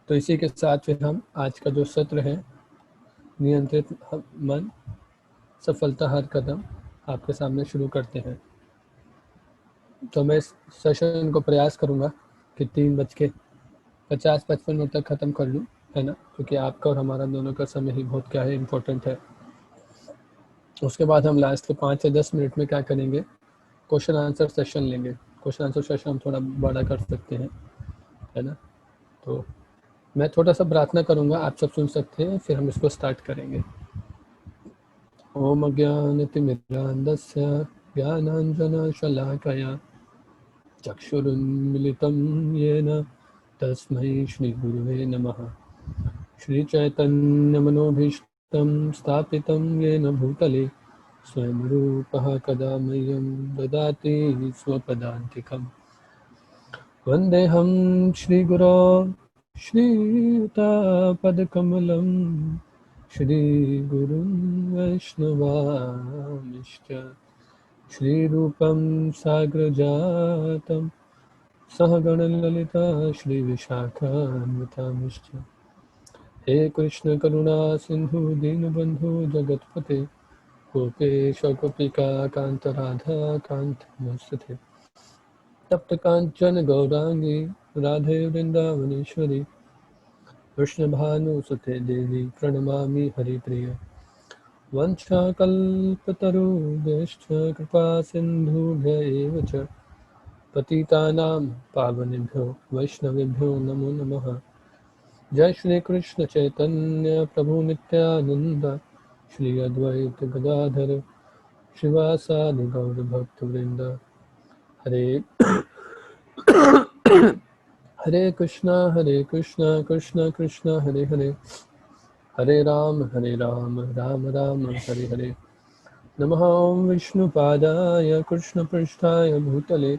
तो इसी के साथ फिर हम आज का जो सत्र है नियंत्रित मन सफलता हर कदम आपके सामने शुरू करते हैं। तो मैं इस सेशन को प्रयास करूंगा कि 3:50-55 मिनट तक ख़त्म कर लूँ, है ना, क्योंकि आपका और हमारा दोनों का समय ही बहुत क्या है इम्पोर्टेंट है। उसके बाद हम लास्ट के 5 से 10 मिनट में क्या करेंगे, क्वेश्चन आंसर सेशन लेंगे। क्वेश्चन आंसर सेशन हम थोड़ा बड़ा कर सकते हैं, है ना। तो मैं थोड़ा सा प्रार्थना करूंगा, आप सब सुन सकते हैं, फिर हम इसको स्टार्ट करेंगे। ओम अज्ञानतिमिरान्धस्य ज्ञानाञ्जनशलाकया चक्षुरुन्मिलितं येन तस्मै श्रीगुरुवे नमः। श्रीचैतन्यमनोभीष्टं स्थापितं येन भूतले स्वयं रूपः कदा मह्यं ददाति स्वपदान्तिकम्। वन्देऽहं श्रीगुरो श्रीयुतापदकमलं श्रीगुरुं वैष्णवांश्च श्रीरूपं साग्रजातं सहगणललिता श्रीविशाखान्वितांश्च। हे कृष्ण करुणा सिंधु दीनबंधु जगतपते गोपेश गोपिका कांत राधा कांत नमस्ते। तप्त कांचन गौरांगी राधे वृंदावनेश्वरी कृष्ण भानुसुते देवी प्रणमामि हरिप्रिय। वंशाकल्पतरुभ्यश्च कृपा सिन्धुभ्य एव च पतितानां पावनेभ्यो वैष्णवेभ्यो नमो नमः। जय श्री कृष्ण चैतन्य प्रभु नित्यानंद श्री अद्वैत गदाधर श्रीवासादि गौर भक्तवृंद। हरे हरे कृष्णा कृष्ण कृष्ण हरे हरे, हरे राम राम राम हरे हरे। नमः ओं विष्णुपादाय कृष्णपृष्ठाय भूतले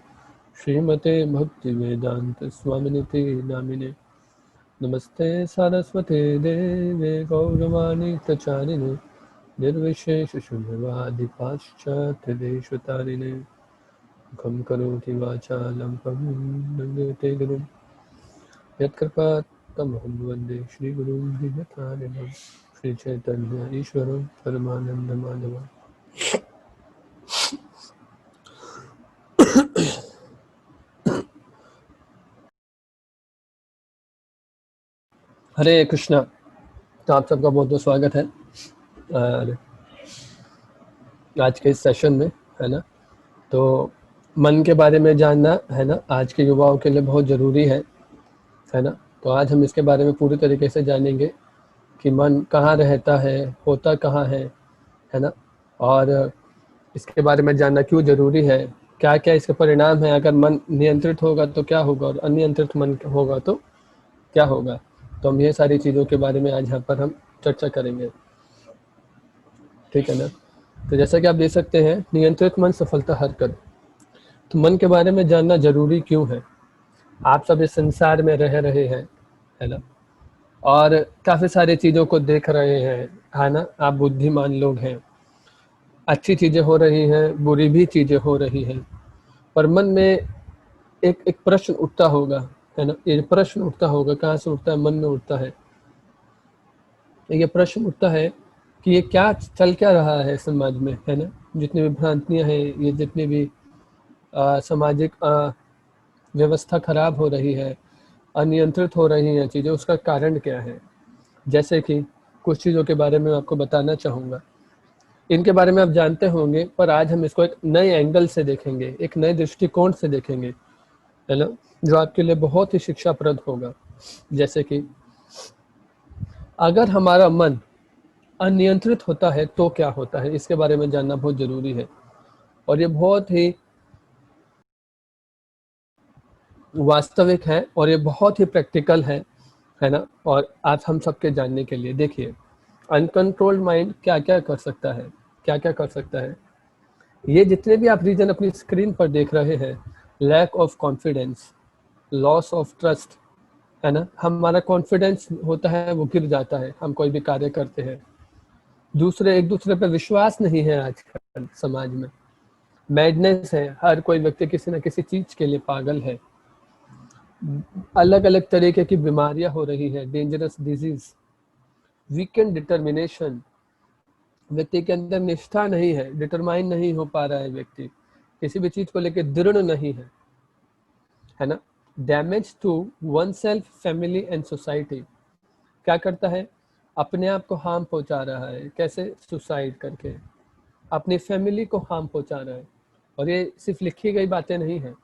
श्रीमते भक्तिवेदांत स्वामिनिति नामिने। नमस्ते सरस्वते देवे गौरवाणी प्रचारिणे निर्विशेष शून्यवादि पाश्चात्य देशतारिणे। मुखं करोति वाचालं लंघयते गुरुं यत्कृपात्तमहं वन्दे श्रीगुरुं दिव्यकारुण्यं श्रीचैतन्य ईश्वरं परमानन्दमाधवम्। हरे कृष्णा। तो आप सबका बहुत बहुत स्वागत है आज के इस सेशन में, है ना। तो मन के बारे में जानना, है ना, आज के युवाओं के लिए बहुत ज़रूरी है ना। तो आज हम इसके बारे में पूरी तरीके से जानेंगे कि मन कहाँ रहता है, होता कहाँ है ना, और इसके बारे में जानना क्यों ज़रूरी है, क्या क्या इसके परिणाम है, अगर मन नियंत्रित होगा तो क्या होगा और अनियंत्रित मन होगा तो क्या होगा। तो हम ये सारी चीज़ों के बारे में आज यहाँ पर हम चर्चा करेंगे, ठीक है ना। तो जैसा कि आप देख सकते हैं, नियंत्रित मन सफलता हर कदम। तो मन के बारे में जानना जरूरी क्यों है। आप सब इस संसार में रह रहे हैं, है ना, और काफ़ी सारी चीज़ों को देख रहे हैं, है ना। आप बुद्धिमान लोग हैं, अच्छी चीज़ें हो रही हैं, बुरी भी चीज़ें हो रही हैं, पर मन में एक एक प्रश्न उठता होगा, है ना। ये प्रश्न उठता होगा, कहाँ से उठता है, मन में उठता है। ये प्रश्न उठता है कि ये क्या चल क्या रहा है समाज में, है ना। जितनी भी भ्रांतियाँ हैं, ये जितनी भी सामाजिक व्यवस्था खराब हो रही है, अनियंत्रित हो रही हैं चीज़ें, उसका कारण क्या है। जैसे कि कुछ चीज़ों के बारे में आपको बताना चाहूँगा। इनके बारे में आप जानते होंगे, पर आज हम इसको एक नए एंगल से देखेंगे, एक नए दृष्टिकोण से देखेंगे, है ना, जो आपके लिए बहुत ही शिक्षाप्रद होगा। जैसे कि अगर हमारा मन अनियंत्रित होता है तो क्या होता है, इसके बारे में जानना बहुत ज़रूरी है। और ये बहुत ही वास्तविक है और ये बहुत ही प्रैक्टिकल है ना। और आज हम सबके जानने के लिए देखिए, अनकंट्रोल्ड माइंड क्या क्या कर सकता है, क्या क्या कर सकता है। ये जितने भी आप रीजन अपनी स्क्रीन पर देख रहे हैं, lack of confidence, loss of trust, है ना। हमारा कॉन्फिडेंस होता है वो गिर जाता है, हम कोई भी कार्य करते हैं, दूसरे एक दूसरे पर विश्वास नहीं है आजकल समाज में, मैडनेस है, हर कोई व्यक्ति किसी न किसी चीज के लिए पागल है। अलग अलग तरीके की बीमारियां हो रही है, डेंजरस डिजीज, वीकेंड डिटर्मिनेशन, व्यक्ति के अंदर निष्ठा नहीं है, डिटरमाइन नहीं हो पा रहा है व्यक्ति, किसी भी चीज को लेकर दृढ़ नहीं है ना। Damage to one self, family and society, क्या करता है, अपने आप को हार्म पहुंचा रहा है, कैसे, सुसाइड करके, अपनी फैमिली को हार्म पहुंचा रहा है। और ये सिर्फ लिखी गई बातें नहीं है,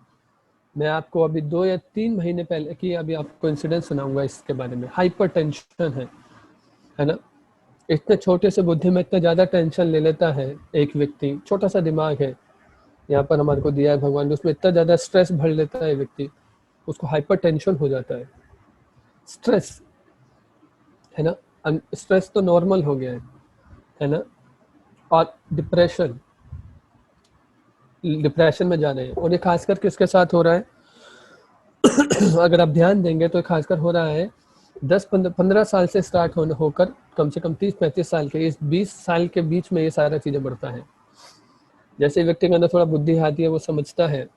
मैं आपको अभी 2 या 3 महीने पहले की अभी आपको इंसिडेंट सुनाऊंगा इसके बारे में। हाइपर टेंशन है ना, इतने छोटे से बुद्धि में इतना ज़्यादा टेंशन ले लेता है एक व्यक्ति, छोटा सा दिमाग है यहाँ पर हमारे को दिया है भगवान ने, उसमें इतना ज़्यादा स्ट्रेस भर लेता है व्यक्ति, उसको हाइपर टेंशन हो जाता है। स्ट्रेस है ना, स्ट्रेस तो नॉर्मल हो गया है ना। और डिप्रेशन में जा रहे हैं, और ये खासकर किसके साथ हो रहा है अगर आप ध्यान देंगे तो खासकर हो रहा है 10-15 साल से स्टार्ट होकर कम से कम 30-35 साल के, इस 20 साल के बीच में ये सारा चीज़ें बढ़ता है। जैसे व्यक्ति के अंदर थोड़ा बुद्धि आती है, वो समझता है,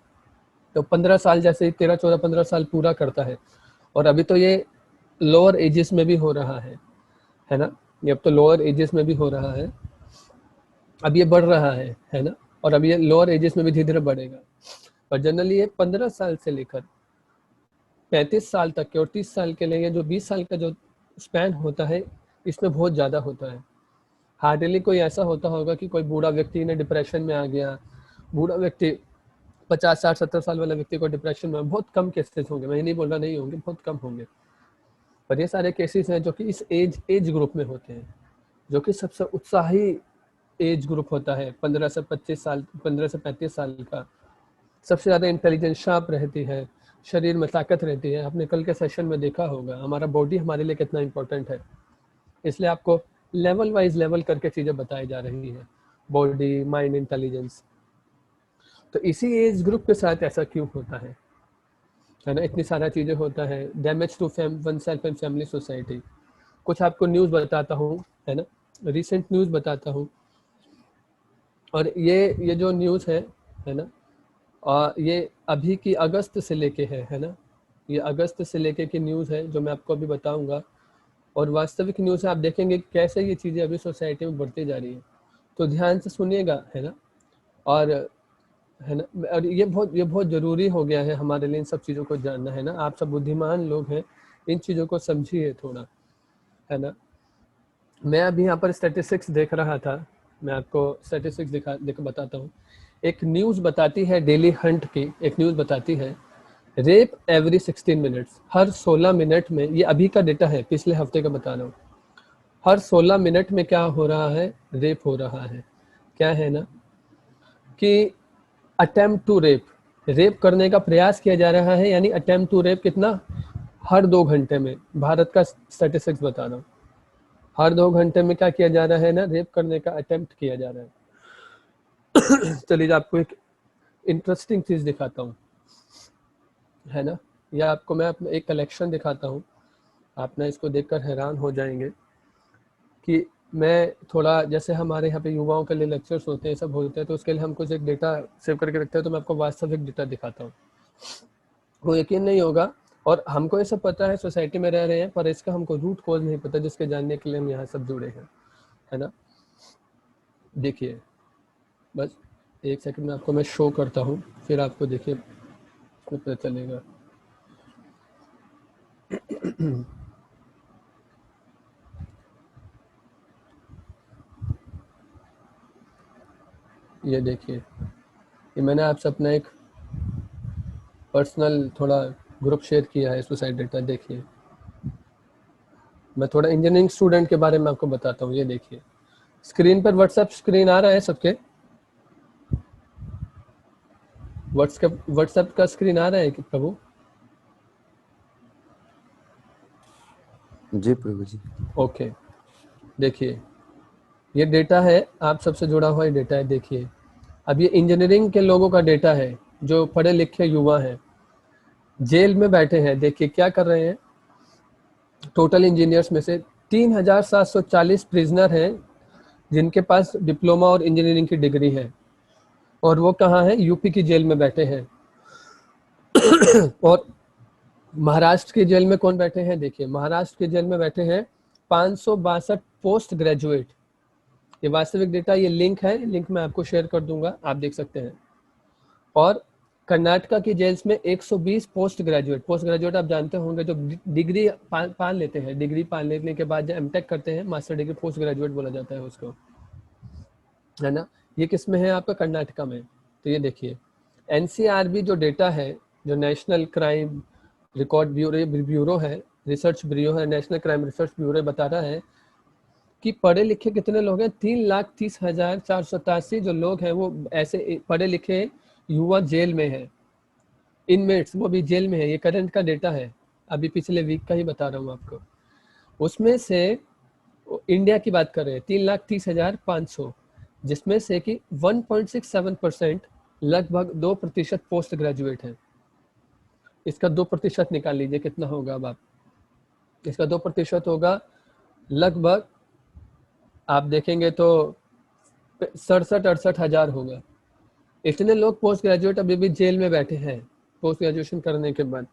तो 15 साल जैसे ही 13-14-15 साल पूरा करता है। और अभी तो ये लोअर एजेस में भी हो रहा है ना, ये अब तो लोअर एजेस में भी हो रहा है, अब ये बढ़ रहा है ना, और अब ये लोअर एजेस में भी धीरे धीरे बढ़ेगा। पर जनरली ये 15 साल से लेकर 35 साल तक के और 30 साल के लिए, जो 20 साल का जो स्पैन होता है, इसमें बहुत ज़्यादा होता है। हार्डली कोई ऐसा होता होगा कि कोई बूढ़ा व्यक्ति ने डिप्रेशन में आ गया, बूढ़ा व्यक्ति 50-60-70 साल वाला व्यक्ति को डिप्रेशन में, बहुत कम केसेस होंगे, मैं नहीं बोल रहा नहीं होंगे, बहुत कम होंगे, पर ये सारे केसेस हैं जो कि इस एज ग्रुप में होते हैं, जो कि सबसे उत्साही एज ग्रुप होता है, 15 से 25 साल, 15 से 35 साल का। सबसे ज़्यादा इंटेलिजेंस शार्प रहती है, शरीर में ताकत रहती है। आपने कल के सेशन में देखा होगा हमारा बॉडी हमारे लिए कितना इंपॉर्टेंट है, इसलिए आपको लेवल वाइज लेवल करके चीज़ें बताई जा रही है, बॉडी, माइंड, इंटेलिजेंस। तो इसी एज ग्रुप के साथ ऐसा क्यों होता है ना, इतनी सारा चीज़ें होता है। Damage to one self and family, society. कुछ आपको न्यूज़ बताता हूँ, है ना, रिसेंट न्यूज़ बताता हूँ। और ये जो न्यूज़ है ना, ये अभी की अगस्त से लेके है ना, ये अगस्त से लेके की न्यूज़ है जो मैं आपको अभी बताऊंगा, और वास्तविक न्यूज़ है। आप देखेंगे कैसे ये चीज़ें अभी सोसाइटी में बढ़ती जा रही है, तो ध्यान से सुनिएगा, है ना। और है ना, और ये बहुत ज़रूरी हो गया है हमारे लिए इन सब चीज़ों को जानना, है ना। आप सब बुद्धिमान लोग हैं, इन चीज़ों को समझिए थोड़ा, है ना। मैं अभी यहाँ पर स्टैटिस्टिक्स देख रहा था, मैं आपको स्टैटिस्टिक्स बताता हूँ। एक न्यूज़ बताती है, डेली हंट की एक न्यूज़ बताती है, रेप एवरी 16 मिनट्स, हर 16 मिनट में, ये अभी का डेटा है, पिछले हफ्ते का बता रहा हूँ, हर 16 मिनट में क्या हो रहा है, रेप हो रहा है। क्या है ना कि अटेम्प्ट टू रेप, रेप करने का प्रयास किया जा रहा है, यानी अटेम्प्ट टू रेप कितना, हर 2 घंटे में। भारत का स्टैटिस्टिक्स बता रहा हूँ, हर 2 घंटे में क्या किया जा रहा है ना, रेप करने का अटेम्प्ट किया जा रहा है। चलिए आपको एक इंटरेस्टिंग चीज़ दिखाता हूँ, है ना। या आपको मैं अपना एक कलेक्शन दिखाता हूँ, आप ना इसको देखकर हैरान हो जाएंगे कि मैं थोड़ा, जैसे हमारे यहाँ पे युवाओं के लिए लेक्चर्स होते हैं, सब होते हैं, तो उसके लिए हम कुछ एक डेटा सेव करके रखते हैं, तो मैं आपको वास्तविक डेटा दिखाता हूँ, वो यकीन नहीं होगा। और हमको ये सब पता है, सोसाइटी में रह रहे हैं, पर इसका हमको रूट कॉज नहीं पता, जिसके जानने के लिए हम यहाँ सब जुड़े हैं, है ना। देखिए, बस एक सेकंड में आपको मैं शो करता हूँ, फिर आपको देखिए पता चलेगा। ये देखिए, ये मैंने आपसे अपना एक पर्सनल थोड़ा ग्रुप शेयर किया है, सुसाइड डेटा। देखिए, मैं थोड़ा इंजीनियरिंग स्टूडेंट के बारे में आपको बताता हूँ। ये देखिए, स्क्रीन पर व्हाट्सएप स्क्रीन आ रहा है सबके, व्हाट्सएप का स्क्रीन आ रहा है कि प्रभु? जी प्रभु जी। ओके, देखिए ये डेटा है, आप सबसे जुड़ा हुआ ये डेटा है। देखिए, अब ये इंजीनियरिंग के लोगों का डेटा है, जो पढ़े लिखे युवा हैं, जेल में बैठे हैं। देखिए क्या कर रहे हैं, टोटल इंजीनियर्स में से 3740 प्रिजनर हैं जिनके पास डिप्लोमा और इंजीनियरिंग की डिग्री है, और वो कहाँ है, यूपी की जेल में बैठे हैं। और महाराष्ट्र की जेल में कौन बैठे हैं? देखिए, महाराष्ट्र की जेल में बैठे हैं 562 पोस्ट ग्रेजुएट। ये वास्तविक डेटा, ये लिंक है, लिंक मैं आपको शेयर कर दूंगा, आप देख सकते हैं। और कर्नाटका की जेल्स में 120 पोस्ट ग्रेजुएट आप जानते होंगे, जो डिग्री पाल लेते हैं, डिग्री पाल लेने के बाद जो एमटेक करते हैं, मास्टर डिग्री, पोस्ट ग्रेजुएट बोला जाता है उसको, है ना। ये किस में है? आपका कर्नाटका में। तो ये देखिए, एनसीआरबी जो डेटा है, जो नेशनल क्राइम रिकॉर्ड ब्यूरो है, रिसर्च ब्यूरो है, नेशनल क्राइम रिसर्च ब्यूरो बता रहा है कि पढ़े लिखे कितने लोग हैं? 3,30,487 जो लोग हैं वो ऐसे पढ़े लिखे युवा जेल में है, इनमेट्स, वो भी जेल में है। ये करंट का डेटा है, अभी पिछले वीक का ही बता रहा हूँ आपको। उसमें से इंडिया की बात कर रहे हैं 3,30,500, जिसमें से कि 1.67% लगभग 2% पोस्ट ग्रेजुएट है। इसका 2% निकाल लीजिए कितना होगा। अब आप इसका 2% होगा, लगभग आप देखेंगे तो 67-68 हजार होगा। इतने लोग पोस्ट ग्रेजुएट अभी भी जेल में बैठे हैं पोस्ट ग्रेजुएशन करने के बाद।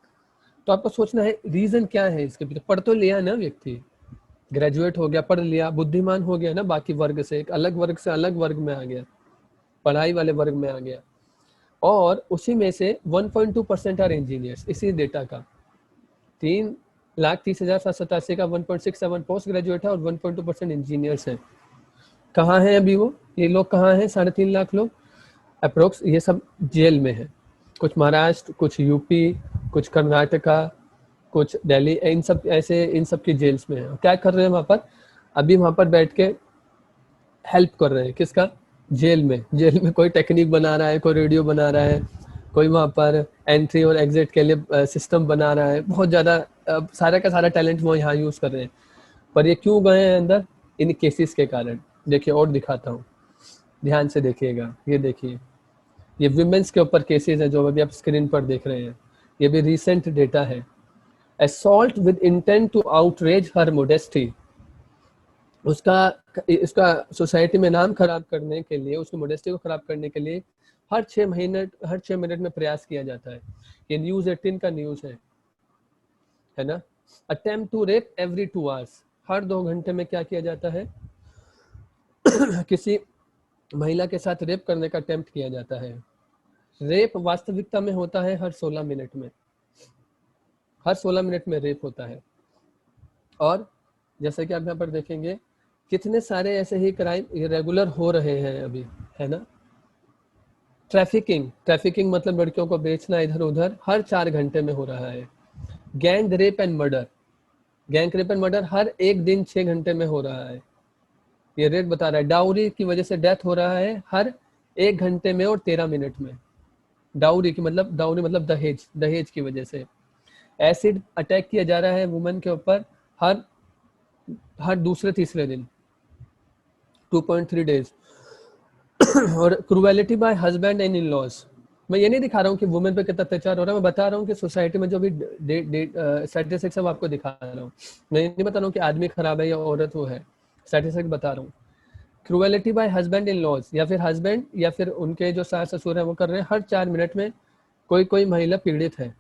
तो आपको सोचना है रीजन क्या है इसके पीछे। पढ़ तो लिया ना व्यक्ति, ग्रेजुएट हो गया, पढ़ लिया, बुद्धिमान हो गया ना, बाकी वर्ग से एक अलग वर्ग से अलग वर्ग में आ गया, पढ़ाई वाले वर्ग में आ गया। और उसी में से 1.2% आर इंजीनियर्स। इसी डेटा का 3,30,787 का 1.67 पोस्ट ग्रेजुएट है और 1.2% इंजीनियर्स है। कहाँ है अभी वो? ये लोग कहाँ हैं? 3.5 लाख लोग अप्रोक्स, ये सब जेल में है। कुछ महाराष्ट्र, कुछ यूपी, कुछ कर्नाटका, कुछ दिल्ली, इन सब ऐसे इन सब की जेल्स में है। क्या कर रहे हैं वहाँ पर? अभी वहाँ पर बैठ के हेल्प कर रहे हैं। किसका? जेल में कोई टेक्निक बना रहा है, कोई रेडियो बना रहा है, कोई वहाँ पर एंट्री और एग्जिट के लिए सिस्टम बना रहा है। बहुत ज़्यादा सारा का सारा टैलेंट वो यहाँ यूज़ कर रहे हैं। पर ये क्यों गए हैं अंदर? इन केसेस के कारण। देखिए और दिखाता हूँ, ध्यान से देखिएगा। ये देखिए, ये विमेंस के ऊपर केसेस है जो अभी आप स्क्रीन पर देख रहे हैं। ये भी रिसेंट डेटा है। Assault with intent to outrage her modesty. इसका सोसाइटी में नाम खराब करने के लिए, उसकी मोडेस्टी को खराब करने के लिए हर 6 मिनट में प्रयास किया जाता है। ये न्यूज़ 18 का न्यूज़ है ना। Attempt to rape every 2 hours. हर 2 घंटे में क्या किया जाता है? किसी महिला के साथ रेप करने का अटेम्प्ट किया जाता है। रेप वास्तविकता में होता है हर 16 मिनट में। हर 16 मिनट में रेप होता है। और जैसे कि आप यहाँ पर देखेंगे कितने सारे ऐसे ही क्राइम रेगुलर हो रहे हैं अभी, है ना। ट्रैफिकिंग मतलब लड़कियों को बेचना इधर उधर, हर 4 घंटे में हो रहा है। गैंग रेप एंड मर्डर हर एक दिन 6 घंटे में हो रहा है। ये रेट बता रहा है। डाउरी की वजह से डेथ हो रहा है हर 1 घंटे में और 13 मिनट में। डाउरी मतलब दहेज की वजह से। एसिड अटैक किया जा रहा है वुमेन के ऊपर हर दूसरे तीसरे दिन, 2.3 डेज। और cruelty by husband and in laws. मैं ये नहीं दिखा रहा हूँ कि वुमेन पे कितना अत्याचार हो रहा है, मैं बता रहा हूँ कि सोसाइटी में जो भी स्टैटिस्टिक्स है वो आपको दिखा रहा हूँ। मैं नहीं बता रहा हूँ कि आदमी खराब है या औरत वो है, स्टैटिस्टिक्स बता रहा हूँ। Cruelty by husband in laws, या फिर हस्बैंड या फिर उनके जो सास ससुर है वो कर रहे हैं। हर 4 मिनट में कोई महिला पीड़ित है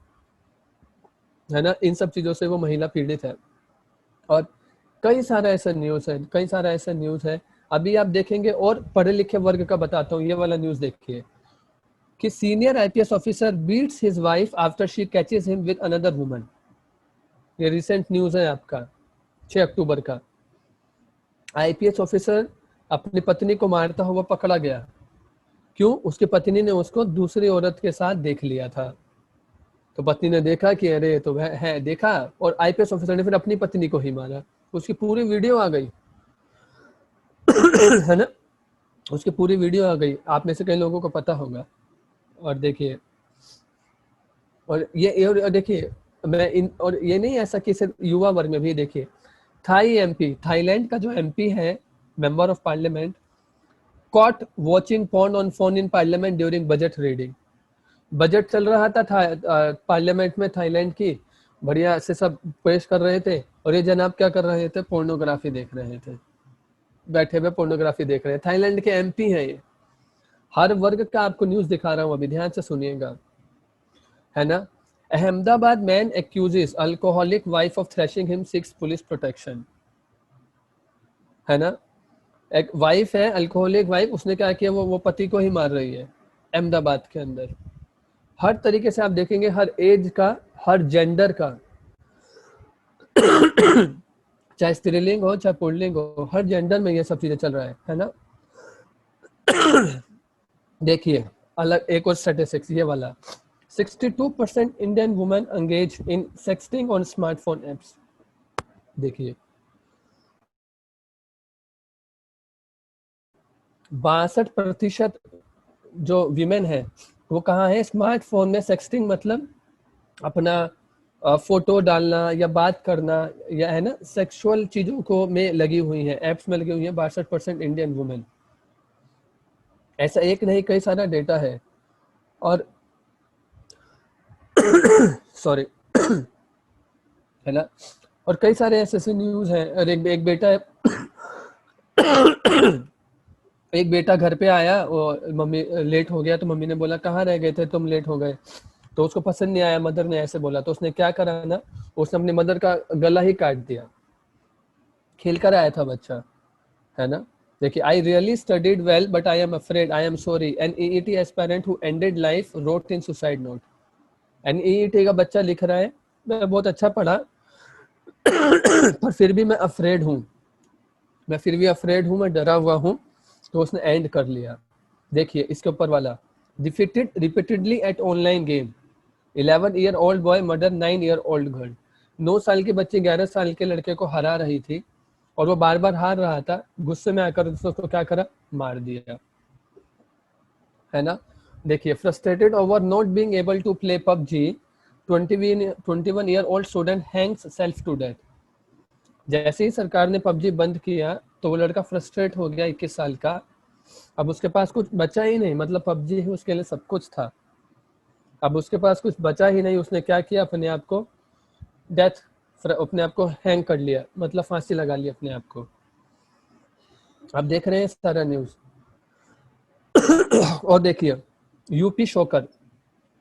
ना। इन सब चीज़ों से वो महिला पीड़ित है। और कई सारा ऐसा न्यूज़ है अभी आप देखेंगे। और पढ़े लिखे वर्ग का बताता हूँ, ये वाला न्यूज़ देखिए कि senior IPS officer beats his wife after she catches him with another woman. ये रिसेंट न्यूज़ है आपका 6 अक्टूबर का। आईपीएस ऑफिसर अपनी पत्नी को मारता हुआ पकड़ा गया। क्यों? उसकी पत्नी ने उसको दूसरी औरत के साथ देख लिया था। तो पत्नी ने देखा कि अरे तो है देखा, और आईपीएस ऑफिसर ने फिर अपनी पत्नी को ही मारा। उसकी पूरी वीडियो आ गई है ना। उसकी पूरी वीडियो आ गई, आप में से कई लोगों को पता होगा। और देखिए, और ये देखिए, और ये नहीं ऐसा कि सिर्फ युवा वर्ग में भी। देखिए थाईलैंड का जो एमपी है, member of parliament, caught watching porn on phone in parliament during budget reading. Budget चल रहा था पार्लियामेंट में थाईलैंड की, बढ़िया से सब पेश कर रहे थे, और ये जनाब क्या कर रहे थे? पोर्नोग्राफी देख रहे थे, बैठे हुए पोर्नोग्राफी देख रहे हैं। थाईलैंड के एमपी हैं ये। हर वर्ग का आपको न्यूज़ दिखा रहा हूँ अभी, ध्यान से सुनिएगा, है ना। Ahmedabad man accuses alcoholic wife of thrashing him, seeks police protection. है ना, एक वाइफ है अल्कोहलिक वाइफ, उसने क्या किया, वो पति को ही मार रही है अहमदाबाद के अंदर। हर तरीके से आप देखेंगे, हर एज का, हर जेंडर का, चाहे स्त्रीलिंग हो चाहे पुल्लिंग हो, हर जेंडर में ये सब चीजें चल रहा है ना। देखिए अलग एक और स्टैटिस्टिक्स ये वाला, 62% Indian women engage in sexting on smartphone apps. देखिए 62% जो विमेन है वो कहाँ है, स्मार्टफोन में सेक्सटिंग, मतलब अपना फोटो डालना या बात करना या है ना सेक्सुअल चीजों को में लगी हुई है, एप्स में लगी हुई है 62% इंडियन वुमेन। ऐसा एक नहीं, कई सारा डेटा है। और सॉरी है ना, और कई सारे ऐसे न्यूज हैं। और एक बेटा है एक बेटा घर पे आया, वो मम्मी लेट हो गया तो मम्मी ने बोला कहाँ रह गए थे तुम, लेट हो गए। तो उसको पसंद नहीं आया, मदर ने ऐसे बोला, तो उसने क्या करा ना, उसने अपनी मदर का गला ही काट दिया। खेल कर आया था बच्चा, है ना। देखिए, I really studied well but I am afraid, I am sorry, NEET aspirant who ended life wrote in suicide note. NEET का बच्चा लिख रहा है, मैं बहुत अच्छा पढ़ा पर फिर भी मैं अफ्रेड हूँ, मैं डरा हुआ हूँ, तो उसने एंड कर लिया। देखिए इसके ऊपर वाला, defeated repeatedly at online game, 11 year old boy murder 9 year old girl. 9 साल की बच्ची 11 साल के लड़के को हरा रही थी और वो बार बार हार रहा था, गुस्से में आकर उसको क्या करा, मार दिया, है ना। देखिए, frustrated over not being able to play PUBG, 21 year old student hangs self to death. जैसे ही सरकार ने पबजी बंद किया तो वो लड़का फ्रस्ट्रेट हो गया, 21 साल का। अब उसके पास कुछ बचा ही नहीं, मतलब पबजी ही उसके लिए सब कुछ था, अब उसके पास कुछ बचा ही नहीं। उसने क्या किया, अपने आप को डेथ, अपने आप को हैंग कर लिया, मतलब फांसी लगा ली अपने आप को। आप देख रहे हैं सारा न्यूज। और देखिए यूपी शोकर,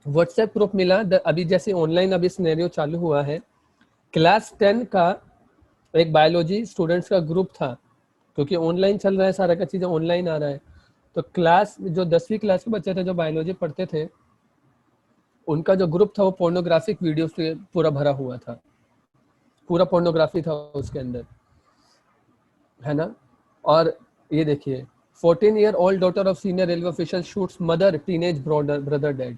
व्हाट्सएप ग्रुप मिला, अभी जैसे ऑनलाइन अभी सिनेरियो चालू हुआ है, क्लास 10 का एक बायोलॉजी स्टूडेंट्स का ग्रुप था, क्योंकि ऑनलाइन चल रहा है, सारा का चीज़ें ऑनलाइन आ रहा है। तो क्लास जो 10वीं क्लास के बच्चे थे जो बायोलॉजी पढ़ते थे, उनका जो ग्रुप था वो पोर्नोग्राफिक वीडियो से पूरा भरा हुआ था, पूरा पोर्नोग्राफी था उसके अंदर, है ना। और ये देखिए, 14 year old daughter of senior railway official shoots mother teenage brother dead,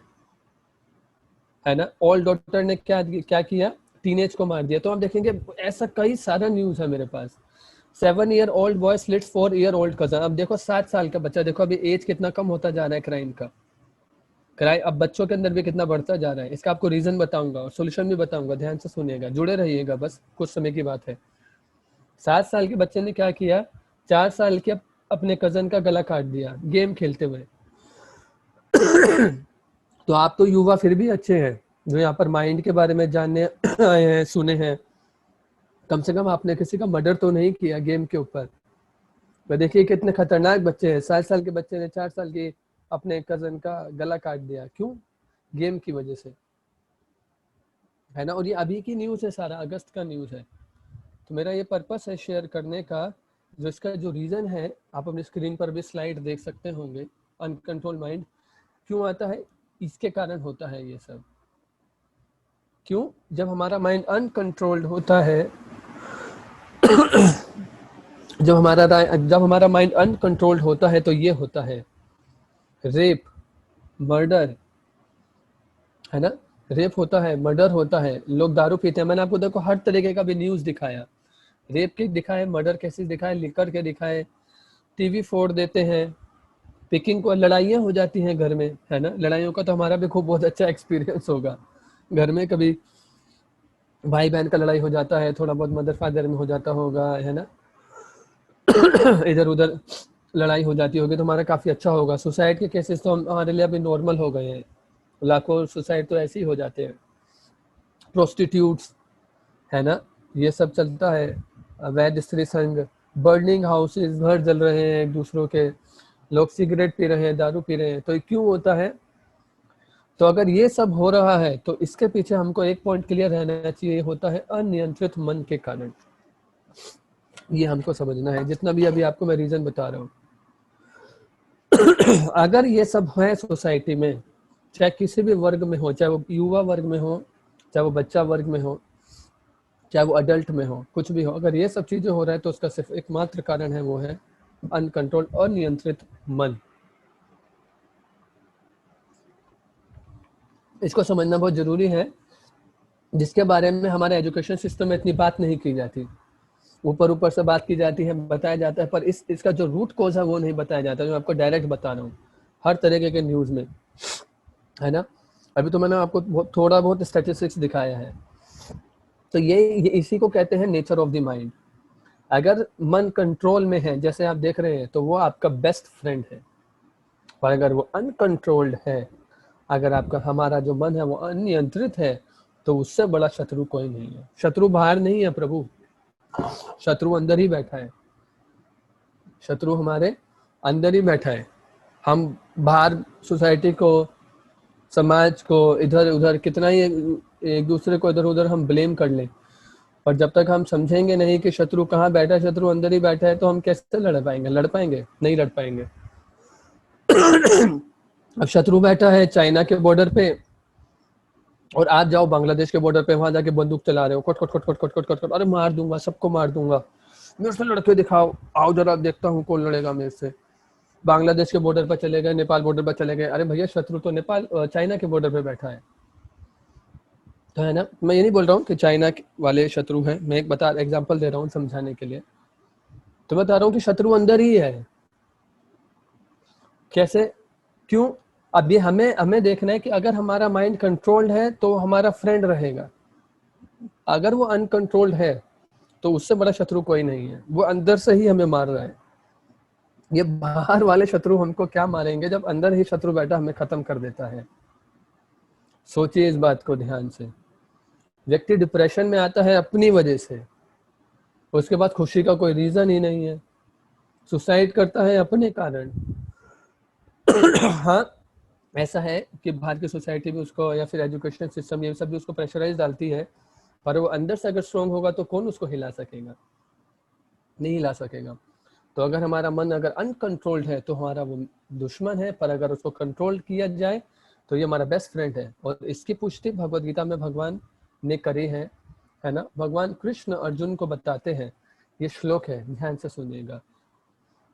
है ना। ओल्ड डॉटर ने क्या किया, टीनेज को मार दिया। तो आप देखेंगे ऐसा कई सारा न्यूज है मेरे पास। 7 year old boy slits 4 year old cousin. अब देखो 7 साल का बच्चा, देखो अभी एज कितना कम होता जा रहा है क्राइम का, क्राइम अब बच्चों के अंदर भी कितना बढ़ता जा रहा है। इसका आपको रीजन बताऊंगा और सोल्यूशन भी बताऊंगा, ध्यान से सुनिएगा, जुड़े रहिएगा, बस कुछ समय की बात है। 7 साल के बच्चे ने क्या किया, 4 साल के अपने कजन का गला काट दिया गेम खेलते हुए। तो आप तो युवा फिर भी अच्छे हैं जो यहाँ पर माइंड के बारे में जानने आए हैं, सुने हैं, कम से कम आपने किसी का मर्डर तो नहीं किया गेम के ऊपर। तो देखिए कितने खतरनाक बच्चे हैं, 7 साल के बच्चे ने 4 साल की अपने कजन का गला काट दिया, क्यों, गेम की वजह से, है ना। और ये अभी की न्यूज़ है, सारा अगस्त का न्यूज़ है। तो मेरा ये पर्पस है शेयर करने का, जो इसका जो रीज़न है आप अपनी स्क्रीन पर भी स्लाइड देख सकते होंगे। अनकंट्रोल माइंड क्यों आता है, इसके कारण होता है ये सब। क्यों, जब हमारा माइंड अनकंट्रोल्ड होता है जब हमारा माइंड अनकंट्रोल्ड होता है तो ये होता है, रेप, मर्डर, है ना। रेप होता है, मर्डर होता है, लोग दारू पीते हैं। मैंने आपको देखो हर तरीके का भी न्यूज़ दिखाया, रेप के दिखाए, मर्डर केसेस दिखाए, लिकर के दिखाए, टीवी फोड़ देते हैं, पिकिंग को, लड़ाइयाँ हो जाती हैं घर में, है ना। लड़ाइयों का तो हमारा भी खूब बहुत अच्छा एक्सपीरियंस होगा घर में, कभी भाई बहन का लड़ाई हो जाता है, थोड़ा बहुत मदर फादर में हो जाता होगा, है ना। इधर उधर लड़ाई हो जाती होगी तो हमारा काफ़ी अच्छा होगा। सुसाइड के केसेस तो हमारे लिए अभी नॉर्मल हो गए हैं, लाखों सुसाइड तो ऐसे ही हो जाते हैं। प्रोस्टिट्यूट्स, है ना, ये सब चलता है, अवैध स्त्री संघ, बर्निंग हाउसेस, घर जल रहे हैं एक दूसरों के, लोग सिगरेट पी रहे हैं, दारू पी रहे हैं। तो क्यों होता है, तो अगर ये सब हो रहा है तो इसके पीछे हमको एक पॉइंट क्लियर रहना चाहिए, होता है अनियंत्रित मन के कारण। ये हमको समझना है, जितना भी अभी आपको मैं रीजन बता रहा हूँ। अगर ये सब है सोसाइटी में, चाहे किसी भी वर्ग में हो, चाहे वो युवा वर्ग में हो, चाहे वो बच्चा वर्ग में हो, चाहे वो अडल्ट में हो, कुछ भी हो, अगर ये सब चीजें हो रहा है तो उसका सिर्फ एकमात्र कारण है, वो है अनकंट्रोल, अनियंत्रित मन। इसको समझना बहुत जरूरी है, जिसके बारे में हमारे एजुकेशन सिस्टम में इतनी बात नहीं की जाती। ऊपर ऊपर से बात की जाती है, बताया जाता है, पर इसका जो रूट कोज है वो नहीं बताया जाता, जो आपको डायरेक्ट बता रहा हूँ हर तरीके के न्यूज में, है ना। अभी तो मैंने आपको थोड़ा बहुत स्टैटिस्टिक्स दिखाया है। तो ये इसी को कहते हैं नेचर ऑफ द माइंड। अगर मन कंट्रोल में है, जैसे आप देख रहे हैं, तो वो आपका बेस्ट फ्रेंड है। पर अगर वो अनकंट्रोल्ड है, अगर आपका हमारा जो मन है वो अनियंत्रित है, तो उससे बड़ा शत्रु कोई नहीं है। शत्रु बाहर नहीं है प्रभु, शत्रु अंदर ही बैठा है। शत्रु हमारे अंदर ही बैठा है। हम बाहर सोसाइटी को, समाज को, इधर उधर कितना ही एक दूसरे को इधर उधर हम ब्लेम कर लें, और जब तक हम समझेंगे नहीं कि शत्रु कहाँ बैठा है, शत्रु अंदर ही बैठा है, तो हम कैसे लड़ पाएंगे? नहीं लड़ पाएंगे। अब शत्रु बैठा है चाइना के बॉर्डर पे, और आज जाओ बांग्लादेश के बॉर्डर पे, वहां जाके बंदूक चला रहे हो, cut cut cut cut cut cut cut cut, अरे मार दूंगा, सबको मार दूंगा, मेरे से लड़के दिखाओ, आओ जरा देखता हूँ कौन लड़ेगा मेरे से। बांग्लादेश के बॉर्डर पर चले गए, नेपाल बॉर्डर पर चले गए, अरे भैया शत्रु तो नेपाल चाइना के बॉर्डर पे बैठा है। तो है ना, मैं ये नहीं बोल रहा हूँ कि चाइना वाले शत्रु हैं, मैं एक एग्जांपल दे रहा हूँ समझाने के लिए। तो बता रहा हूँ कि शत्रु अंदर ही है। कैसे? क्यों? अब ये हमें देखना है कि अगर हमारा माइंड कंट्रोल्ड है तो हमारा फ्रेंड रहेगा, अगर वो अनकंट्रोल्ड है तो उससे बड़ा शत्रु कोई नहीं है, वो अंदर से ही हमें मार रहा है। ये बाहर वाले शत्रु हमको क्या मारेंगे, जब अंदर ही शत्रु बैठा हमें खत्म कर देता है। सोचिए इस बात को ध्यान से। व्यक्ति डिप्रेशन में आता है अपनी वजह से, उसके बाद खुशी का कोई रीजन ही नहीं है, सुसाइड करता है अपने कारण। हाँ, ऐसा है कि बाहर की सोसाइटी भी उसको, या फिर एजुकेशन सिस्टम, ये सब भी उसको प्रेशराइज डालती है, पर वो अंदर से अगर स्ट्रोंग होगा तो कौन उसको हिला सकेगा? नहीं हिला सकेगा। तो अगर हमारा मन अगर अनकंट्रोल्ड है तो हमारा वो दुश्मन है, पर अगर उसको कंट्रोल किया जाए तो ये हमारा बेस्ट फ्रेंड है। और इसकी पुष्टि भगवद गीता में भगवान ने करी है ना। भगवान कृष्ण अर्जुन को बताते हैं, ये श्लोक है, ध्यान से सुनिएगा।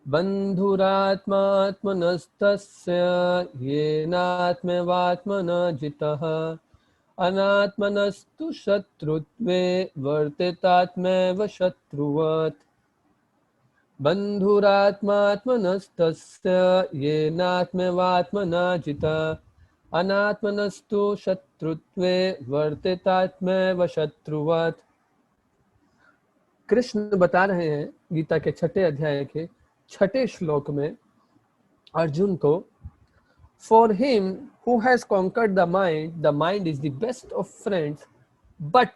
बंधुरात्मात्मनस्तस्य येनात्मवात्मना जितः अनात्मनस्तु शत्रुत्वे वर्तितात्मैव शत्रुवत्। बंधुरात्मात्मनस्तस्य येनात्मवात्मना जितः अनात्मनस्तु शत्रुत्वे वर्तितात्मैव शत्रुवत्। कृष्ण बता रहे हैं गीता के 6 अध्याय के 6 श्लोक में अर्जुन को, for him who has conquered the mind is the best of friends, but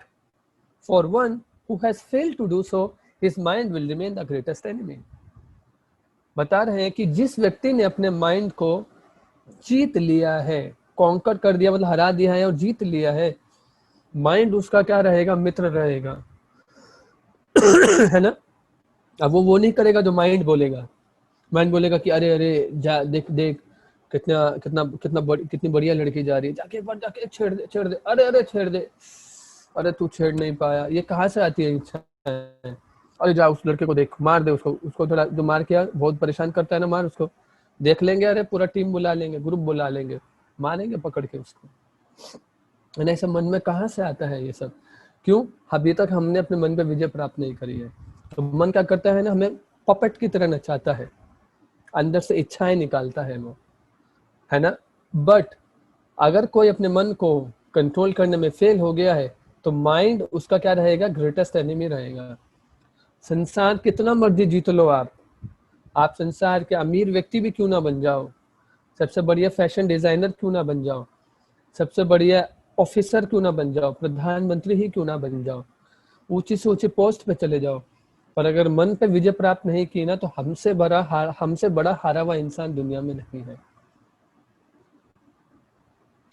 for one who has failed to do so his mind will remain the greatest enemy. बता रहे हैं कि जिस व्यक्ति ने अपने माइंड को जीत लिया है, कॉन्कर कर दिया मतलब हरा दिया है और जीत लिया है, माइंड उसका क्या रहेगा? मित्र रहेगा। है ना। अब वो नहीं करेगा जो माइंड बोलेगा। माइंड बोलेगा कि अरे अरे जा देख देख, कितना कितना कितना कितनी बढ़िया लड़की जा रही है, जाके एक बार जाके छेड़ दे, अरे अरे छेड़ दे, अरे तू छेड़ नहीं पाया। ये कहाँ से आती है इच्छा? अरे जा उस लड़के को देख, मार दे उसको थोड़ा, जो मार किया बहुत परेशान करता है ना, मार उसको। देख लेंगे, अरे पूरा टीम बुला लेंगे, ग्रुप बुला लेंगे, मारेंगे पकड़ के उसको। ऐसा मन में कहाँ से आता है ये सब? क्यों? अभी तक हमने अपने मन पे विजय प्राप्त नहीं करी है। तो मन क्या करता है ना, हमें पपेट की तरह नचाता है, अंदर से इच्छाएं निकालता है वो, है ना। बट अगर कोई अपने मन को कंट्रोल करने में फेल हो गया है तो माइंड उसका क्या रहेगा? ग्रेटेस्ट एनिमी रहेगा। संसार कितना मर्जी जीत लो आप संसार के अमीर व्यक्ति भी क्यों ना बन जाओ, सबसे बढ़िया फैशन डिजाइनर क्यों ना बन जाओ, सबसे बढ़िया ऑफिसर क्यों ना बन जाओ, प्रधानमंत्री ही क्यों ना बन जाओ, ऊंची से ऊंची पोस्ट पे चले जाओ, पर अगर मन पे विजय प्राप्त नहीं की ना, तो हमसे बड़ा हारा हुआ इंसान दुनिया में नहीं है।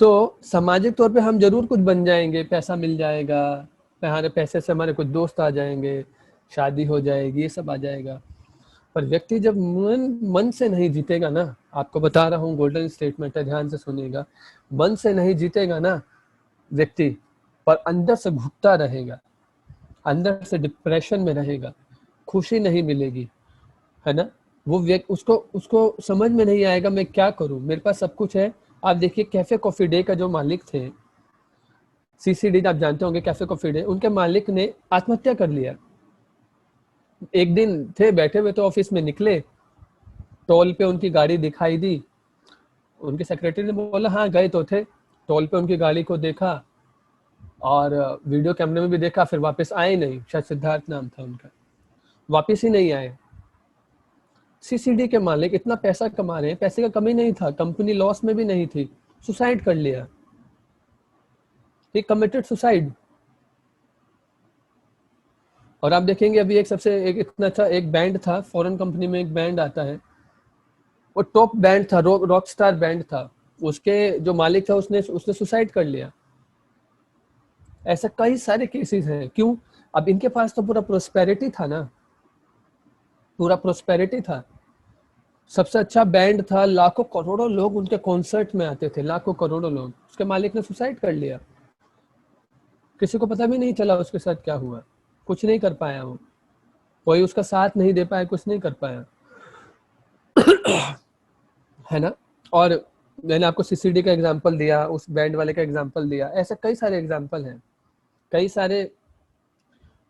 तो सामाजिक तौर पे हम जरूर कुछ बन जाएंगे, पैसा मिल जाएगा, हमारे पैसे से हमारे कुछ दोस्त आ जाएंगे, शादी हो जाएगी, ये सब आ जाएगा। पर व्यक्ति जब मन से नहीं जीतेगा ना, आपको बता रहा हूँ, गोल्डन स्टेटमेंट है, ध्यान से सुनिएगा, मन से नहीं जीतेगा ना व्यक्ति, पर अंदर से घुटता रहेगा, अंदर से डिप्रेशन में रहेगा, खुशी नहीं मिलेगी, है ना। वो व्यक्ति, उसको उसको समझ में नहीं आएगा मैं क्या करूं, मेरे पास सब कुछ है। आप देखिए कैफे कॉफी डे का जो मालिक थे, सीसीडी आप जानते होंगे, कैफे कॉफी डे, उनके मालिक ने आत्महत्या कर लिया। एक दिन थे बैठे हुए तो ऑफिस में निकले, टोल पे उनकी गाड़ी दिखाई दी, उनके सेक्रेटरी ने बोला हाँ गए तो थे, टोल पे उनकी गाड़ी को देखा और वीडियो कैमरे में भी देखा, फिर वापस आए नहीं, शायद सिद्धार्थ नाम था उनका, वापस ही नहीं आए। सीसीडी के मालिक इतना पैसा कमा रहे हैं, पैसे का कमी नहीं था, कंपनी लॉस में भी नहीं थी, सुसाइड कर लिया, ही कमिटेड सुसाइड। और आप देखेंगे अभी एक इतना अच्छा एक बैंड था, फॉरेन कंपनी में एक बैंड आता है, वो टॉप बैंड था, रॉक स्टार बैंड था, उसके जो मालिक था उसने सुसाइड कर लिया। ऐसा कई सारे केसेस हैं। क्यों? अब इनके पास तो पूरा प्रोस्पेरिटी था ना, पूरा प्रोस्पेरिटी था, सबसे अच्छा बैंड था, लाखों करोड़ों लोग उनके कॉन्सर्ट में आते थे, लाखों करोड़ों लोग। उसके मालिक ने सुसाइड कर लिया, किसी को पता भी नहीं चला उसके साथ क्या हुआ, कुछ नहीं कर पाया वो, कोई उसका साथ नहीं दे पाया, कुछ नहीं कर पाया, है ना। और मैंने आपको सीसीडी का एग्जांपल दिया, उस बैंड वाले का एग्जांपल दिया, ऐसे कई सारे एग्जांपल हैं, कई सारे।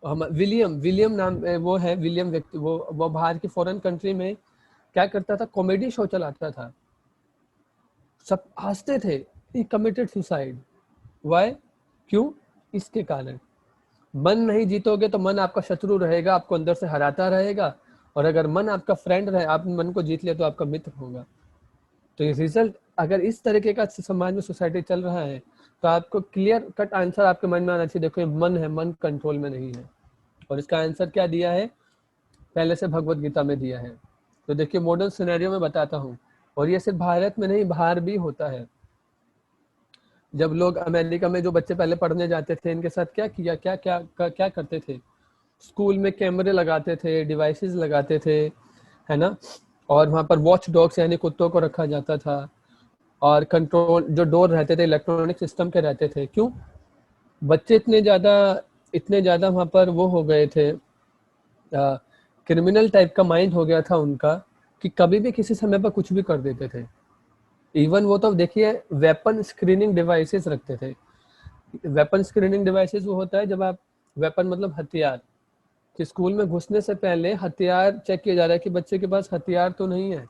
हम विलियम विलियम नाम वो है, विलियम व्यक्ति, वो बाहर की फॉरेन कंट्री में क्या करता था, कॉमेडी शो चलाता था, सब हंसते थे, ही कमिटेड सुसाइड। वाई? क्यों? इसके कारण मन नहीं जीतोगे तो मन आपका शत्रु रहेगा, आपको अंदर से हराता रहेगा, और अगर मन आपका फ्रेंड रहे, आप मन को जीत ले तो आपका मित्र होगा। तो ये रिजल्ट, अगर इस तरीके का समाज में सोसाइटी चल रहा है तो आपको क्लियर कट आंसर आपके मन में आना चाहिए, देखो ये मन है, मन कंट्रोल में नहीं है। और इसका आंसर क्या दिया है, पहले से भगवत गीता में दिया है। तो देखिए मॉडर्न सिनेरियो में बताता हूँ, और ये सिर्फ भारत में नहीं, बाहर भी होता है। जब लोग अमेरिका में जो बच्चे पहले पढ़ने जाते थे, इनके साथ क्या किया, क्या क्या क्या करते थे, स्कूल में कैमरे लगाते थे, डिवाइसेस लगाते थे, है ना, और वहाँ पर वॉच डॉग्स यानी कुत्तों को रखा जाता था, और कंट्रोल जो डोर रहते थे इलेक्ट्रॉनिक सिस्टम के रहते थे। क्यों? बच्चे इतने ज़्यादा वहाँ पर वो हो गए थे, क्रिमिनल टाइप का माइंड हो गया था उनका, कि कभी भी किसी समय पर कुछ भी कर देते थे। इवन वो तो देखिए वेपन स्क्रीनिंग डिवाइसेस रखते थे। वेपन स्क्रीनिंग डिवाइसेस वो होता है जब आप, वेपन मतलब हथियार, कि स्कूल में घुसने से पहले हथियार चेक किया जा रहा है कि बच्चे के पास हथियार तो नहीं है।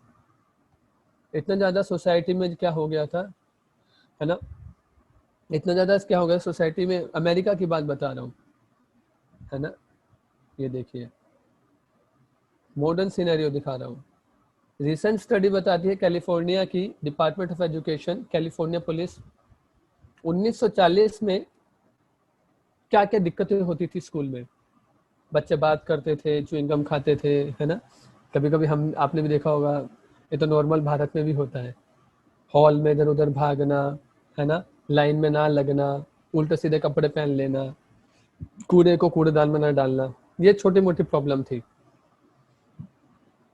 इतना ज़्यादा सोसाइटी में क्या हो गया था, है ना, इतना ज़्यादा क्या हो गया सोसाइटी में, अमेरिका की बात बता रहा हूँ, है ना। ये देखिए मॉडर्न सिनेरियो दिखा रहा हूँ। रिसेंट स्टडी बताती है कैलिफोर्निया की department of education, California police, 1940 में क्या क्या दिक्कतें होती थी स्कूल में। बच्चे बात करते थे, च्युइंगम खाते थे, है ना, कभी कभी हम, आपने भी देखा होगा, ये तो नॉर्मल भारत में भी होता है, हॉल में इधर उधर भागना, है ना, लाइन में ना लगना, उल्टे सीधे कपड़े पहन लेना, कूड़े को कूड़ेदान में ना डालना, ये छोटी मोटी प्रॉब्लम थी।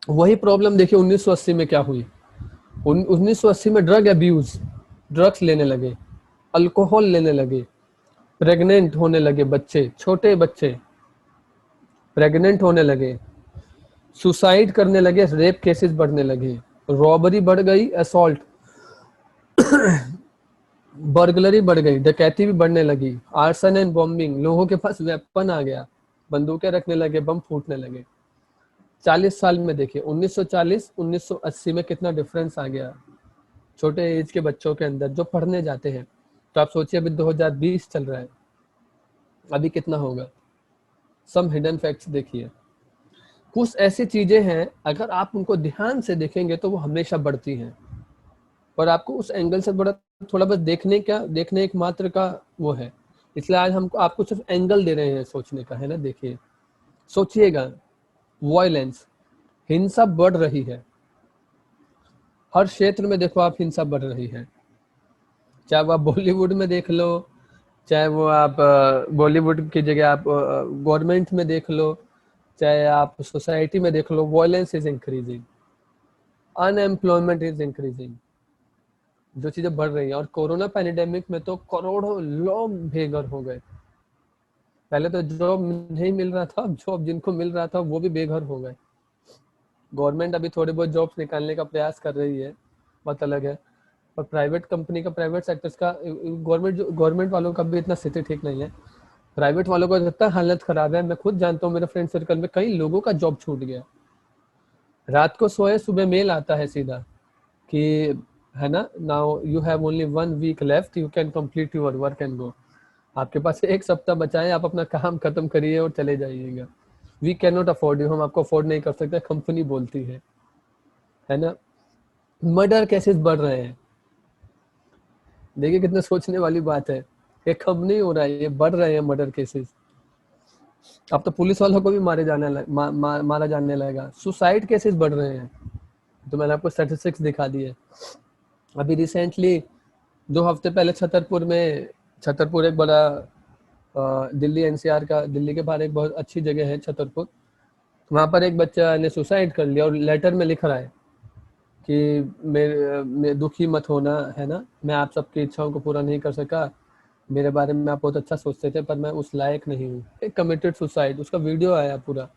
वही प्रॉब्लम देखिए 1980 में क्या हुई। 1980 में ड्रग अब्यूज, ड्रग्स लेने लगे, अल्कोहल लेने लगे, प्रेग्नेंट होने लगे बच्चे, छोटे बच्चे प्रेग्नेंट होने लगे, सुसाइड करने लगे, रेप केसेस बढ़ने लगे, रॉबरी बढ़ गई, असॉल्ट बर्गलरी बढ़ गई, डकैती भी बढ़ने लगी, आर्सन एंड बॉम्बिंग, लोगों के पास वेपन आ गया, बंदूकें रखने लगे, बम फूटने लगे। 40 साल में देखिए 1940 1980 में कितना डिफरेंस आ गया छोटे एज के बच्चों के अंदर जो पढ़ने जाते हैं। तो आप सोचिए अभी 2020 चल रहा है, अभी कितना होगा। सम हिडन फैक्ट्स देखिए, कुछ ऐसी चीजें हैं अगर आप उनको ध्यान से देखेंगे तो वो हमेशा बढ़ती हैं, और आपको उस एंगल से बड़ा थोड़ा बस देखने एक मात्र का वो है। इसलिए आज हम आपको सिर्फ एंगल दे रहे हैं सोचने का, है ना। देखिए सोचिएगा, वायलेंस, हिंसा बढ़ रही है, हर क्षेत्र में देखो आप, हिंसा बढ़ रही है। चाहे वो आप बॉलीवुड में देख लो, चाहे वो आप बॉलीवुड की जगह आप गवर्नमेंट में देख लो, चाहे आप सोसाइटी में देख लो, violence is increasing, unemployment is increasing, जो चीजें बढ़ रही हैं। और कोरोना पैंडेमिक में तो करोड़ों लोग बेघर हो गए। पहले तो जॉब नहीं मिल रहा था, अब जॉब जिनको मिल रहा था वो भी बेघर हो गए। गवर्नमेंट अभी थोड़े बहुत जॉब्स निकालने का प्रयास कर रही है, बात अलग है, पर प्राइवेट कंपनी का, प्राइवेट सेक्टर्स का, गवर्नमेंट वालों का भी इतना स्थिति ठीक नहीं है। प्राइवेट वालों का जितना हालत खराब है, मैं खुद जानता हूँ, मेरे फ्रेंड सर्कल में कई लोगों का जॉब छूट गया। रात को सोए, सुबह मेल आता है सीधा कि है ना, now you have only 1 week left, you can complete your work and go. आपके पास 1 सप्ताह बचा है, आप अपना काम खत्म करिए और चले जाइएगा। We can not afford you, हम आपको अफोर्ड नहीं कर सकते, कंपनी बोलती है ना। मर्डर केसेस बढ़ रहे हैं, देखिए कितने सोचने वाली बात है। ये कम नहीं हो रहा है, ये बढ़ रहे हैं मर्डर केसेस। अब तो पुलिस वालों को भी मारा जाने लगेगा। सुसाइड केसेस बढ़ रहे हैं, तो मैंने आपको स्टैटिस्टिक्स दिखा दी है। अभी रिसेंटली 2 हफ्ते पहले छतरपुर एक बड़ा दिल्ली एनसीआर का, दिल्ली के बाहर एक बहुत अच्छी जगह है छतरपुर, वहाँ पर एक बच्चा ने सुसाइड कर लिया और लेटर में लिख रहा है कि मेरे दुखी मत होना, है ना, मैं आप सबकी इच्छाओं को पूरा नहीं कर सका, मेरे बारे में आप बहुत अच्छा सोचते थे, पर मैं उस लायक नहीं हूँ। एक कमिटेड सुसाइड, उसका वीडियो आया पूरा।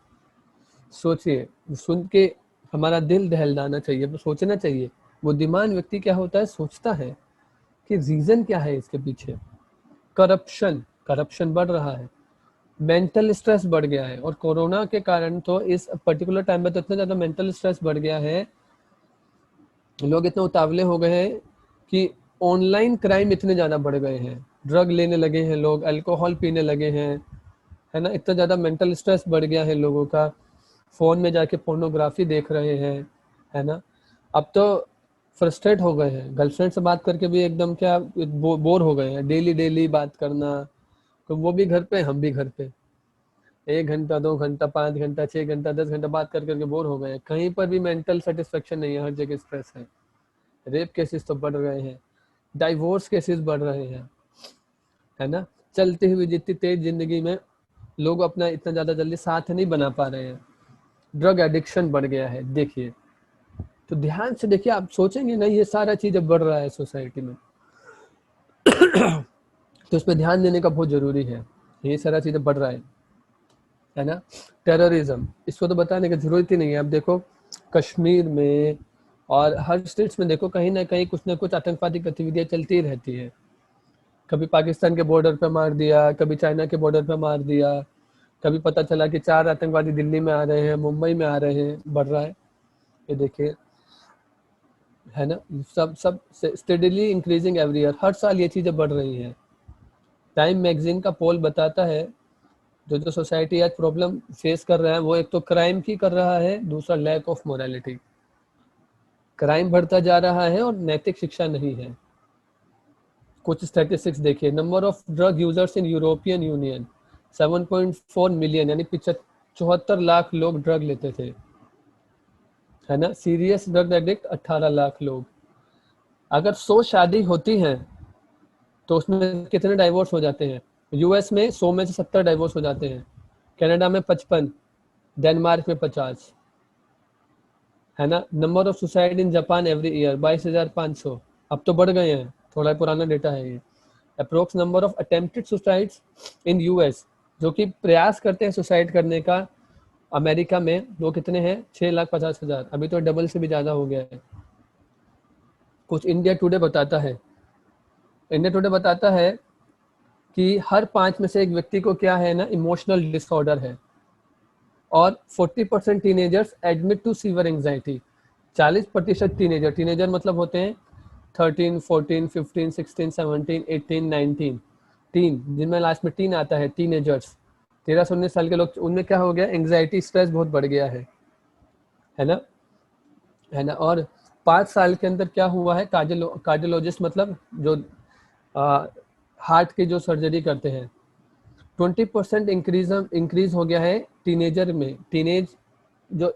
सोचिए, सुन के हमारा दिल दहलाना चाहिए, तो सोचना चाहिए। बुद्धिमान व्यक्ति क्या होता है, सोचता है कि रीजन क्या है इसके पीछे। करप्शन बढ़ रहा है, मेंटल स्ट्रेस बढ़ गया है, और कोरोना के कारण तो इस पर्टिकुलर टाइम में तो इतना ज्यादा मेंटल स्ट्रेस बढ़ गया है, लोग इतने उतावले हो गए हैं कि ऑनलाइन क्राइम इतने ज्यादा बढ़ गए हैं, ड्रग लेने लगे हैं लोग, अल्कोहल पीने लगे हैं, है ना, इतना ज्यादा मेंटल स्ट्रेस बढ़ गया है लोगों का, फोन में जाके पोर्नोग्राफी देख रहे हैं, है ना। अब तो फ्रस्ट्रेट हो गए हैं, गर्लफ्रेंड से बात करके भी एकदम क्या बोर हो गए हैं, डेली डेली बात करना, तो वो भी घर पे, हम भी घर पे, 1 घंटा 2 घंटा 5 घंटा 6 घंटा 10 घंटा बात कर करके बोर हो गए हैं। कहीं पर भी मेंटल सेटिस्फेक्शन नहीं है, हर जगह स्ट्रेस है। रेप केसेस तो बढ़ रहे हैं, डाइवोर्स केसेस बढ़ रहे हैं, है ना। चलती हुई जितनी तेज जिंदगी में लोग अपना इतना ज्यादा जल्दी साथ नहीं बना पा रहे हैं, ड्रग एडिक्शन बढ़ गया है। देखिए, तो ध्यान से देखिए, आप सोचेंगे नहीं ये सारा चीजें बढ़ रहा है सोसाइटी में, तो उस पर ध्यान देने का बहुत जरूरी है, ये सारा चीजें बढ़ रहा है ना। टेररिज्म, इसको तो बताने की जरूरत ही नहीं है। अब देखो कश्मीर में और हर स्टेट्स में देखो, कहीं ना कहीं कुछ ना कुछ आतंकवादी गतिविधियां चलती ही रहती है। कभी पाकिस्तान के बॉर्डर पे मार दिया, कभी चाइना के बॉर्डर पे मार दिया, कभी पता चला कि 4 आतंकवादी दिल्ली में आ रहे हैं, मुंबई में आ रहे हैं, बढ़ रहा है ये देखिए, है ना। सब सब स्टेडीली इंक्रीजिंग एवरी ईयर, हर साल ये चीजें बढ़ रही हैं। टाइम मैगजीन का पोल बताता है जो जो सोसाइटी आज प्रॉब्लम फेस कर रहा है, वो एक तो क्राइम की कर रहा है, दूसरा लैक ऑफ मोरालिटी। क्राइम बढ़ता जा रहा है और नैतिक शिक्षा नहीं है। कुछ स्टैटिस्टिक्स देखिए, number of drug users in European union 7.4 million, यानी 74 लाख लोग ड्रग लेते थे, है ना। सीरियस ड्रग एडिक्ट 18 लाख लोग। अगर 100 शादी होती हैं तो उसमें कितने डाइवोर्स हो जाते हैं? यूएस में 100 में से 70 डाइवोर्स हो जाते हैं, कनाडा में 55, डेनमार्क में 50, है ना। Number of suicide in Japan every year 22,500, अब तो बढ़ गए हैं, थोड़ा पुराना डेटा है ये। Approx number of attempted suicides in US, जो कि प्रयास करते हैं सुसाइड करने का, अमेरिका में वो कितने हैं? 6,50,000, अभी तो डबल से भी ज्यादा हो गया है। कुछ इंडिया टुडे बताता है कि हर 5 में से एक व्यक्ति को क्या है ना, इमोशनल डिसऑर्डर है, और 40% teenagers admit to severe anxiety. 40% teenager मतलब होते हैं 13, 14, 15, 16, 17, 18, 19, टीन, जिनमें लास्ट में टीन आता है, टीनेजर्स, 13 से 19 साल के लोग, उनमें क्या हो गया, एंजाइटी स्ट्रेस बहुत बढ़ गया है ना, है ना। और 5 साल के अंदर क्या हुआ है, कार्डियोलॉजिस्ट मतलब जो हार्ट की जो सर्जरी करते हैं, 20% इंक्रीज हो गया है टीनेजर में। टीनेज जो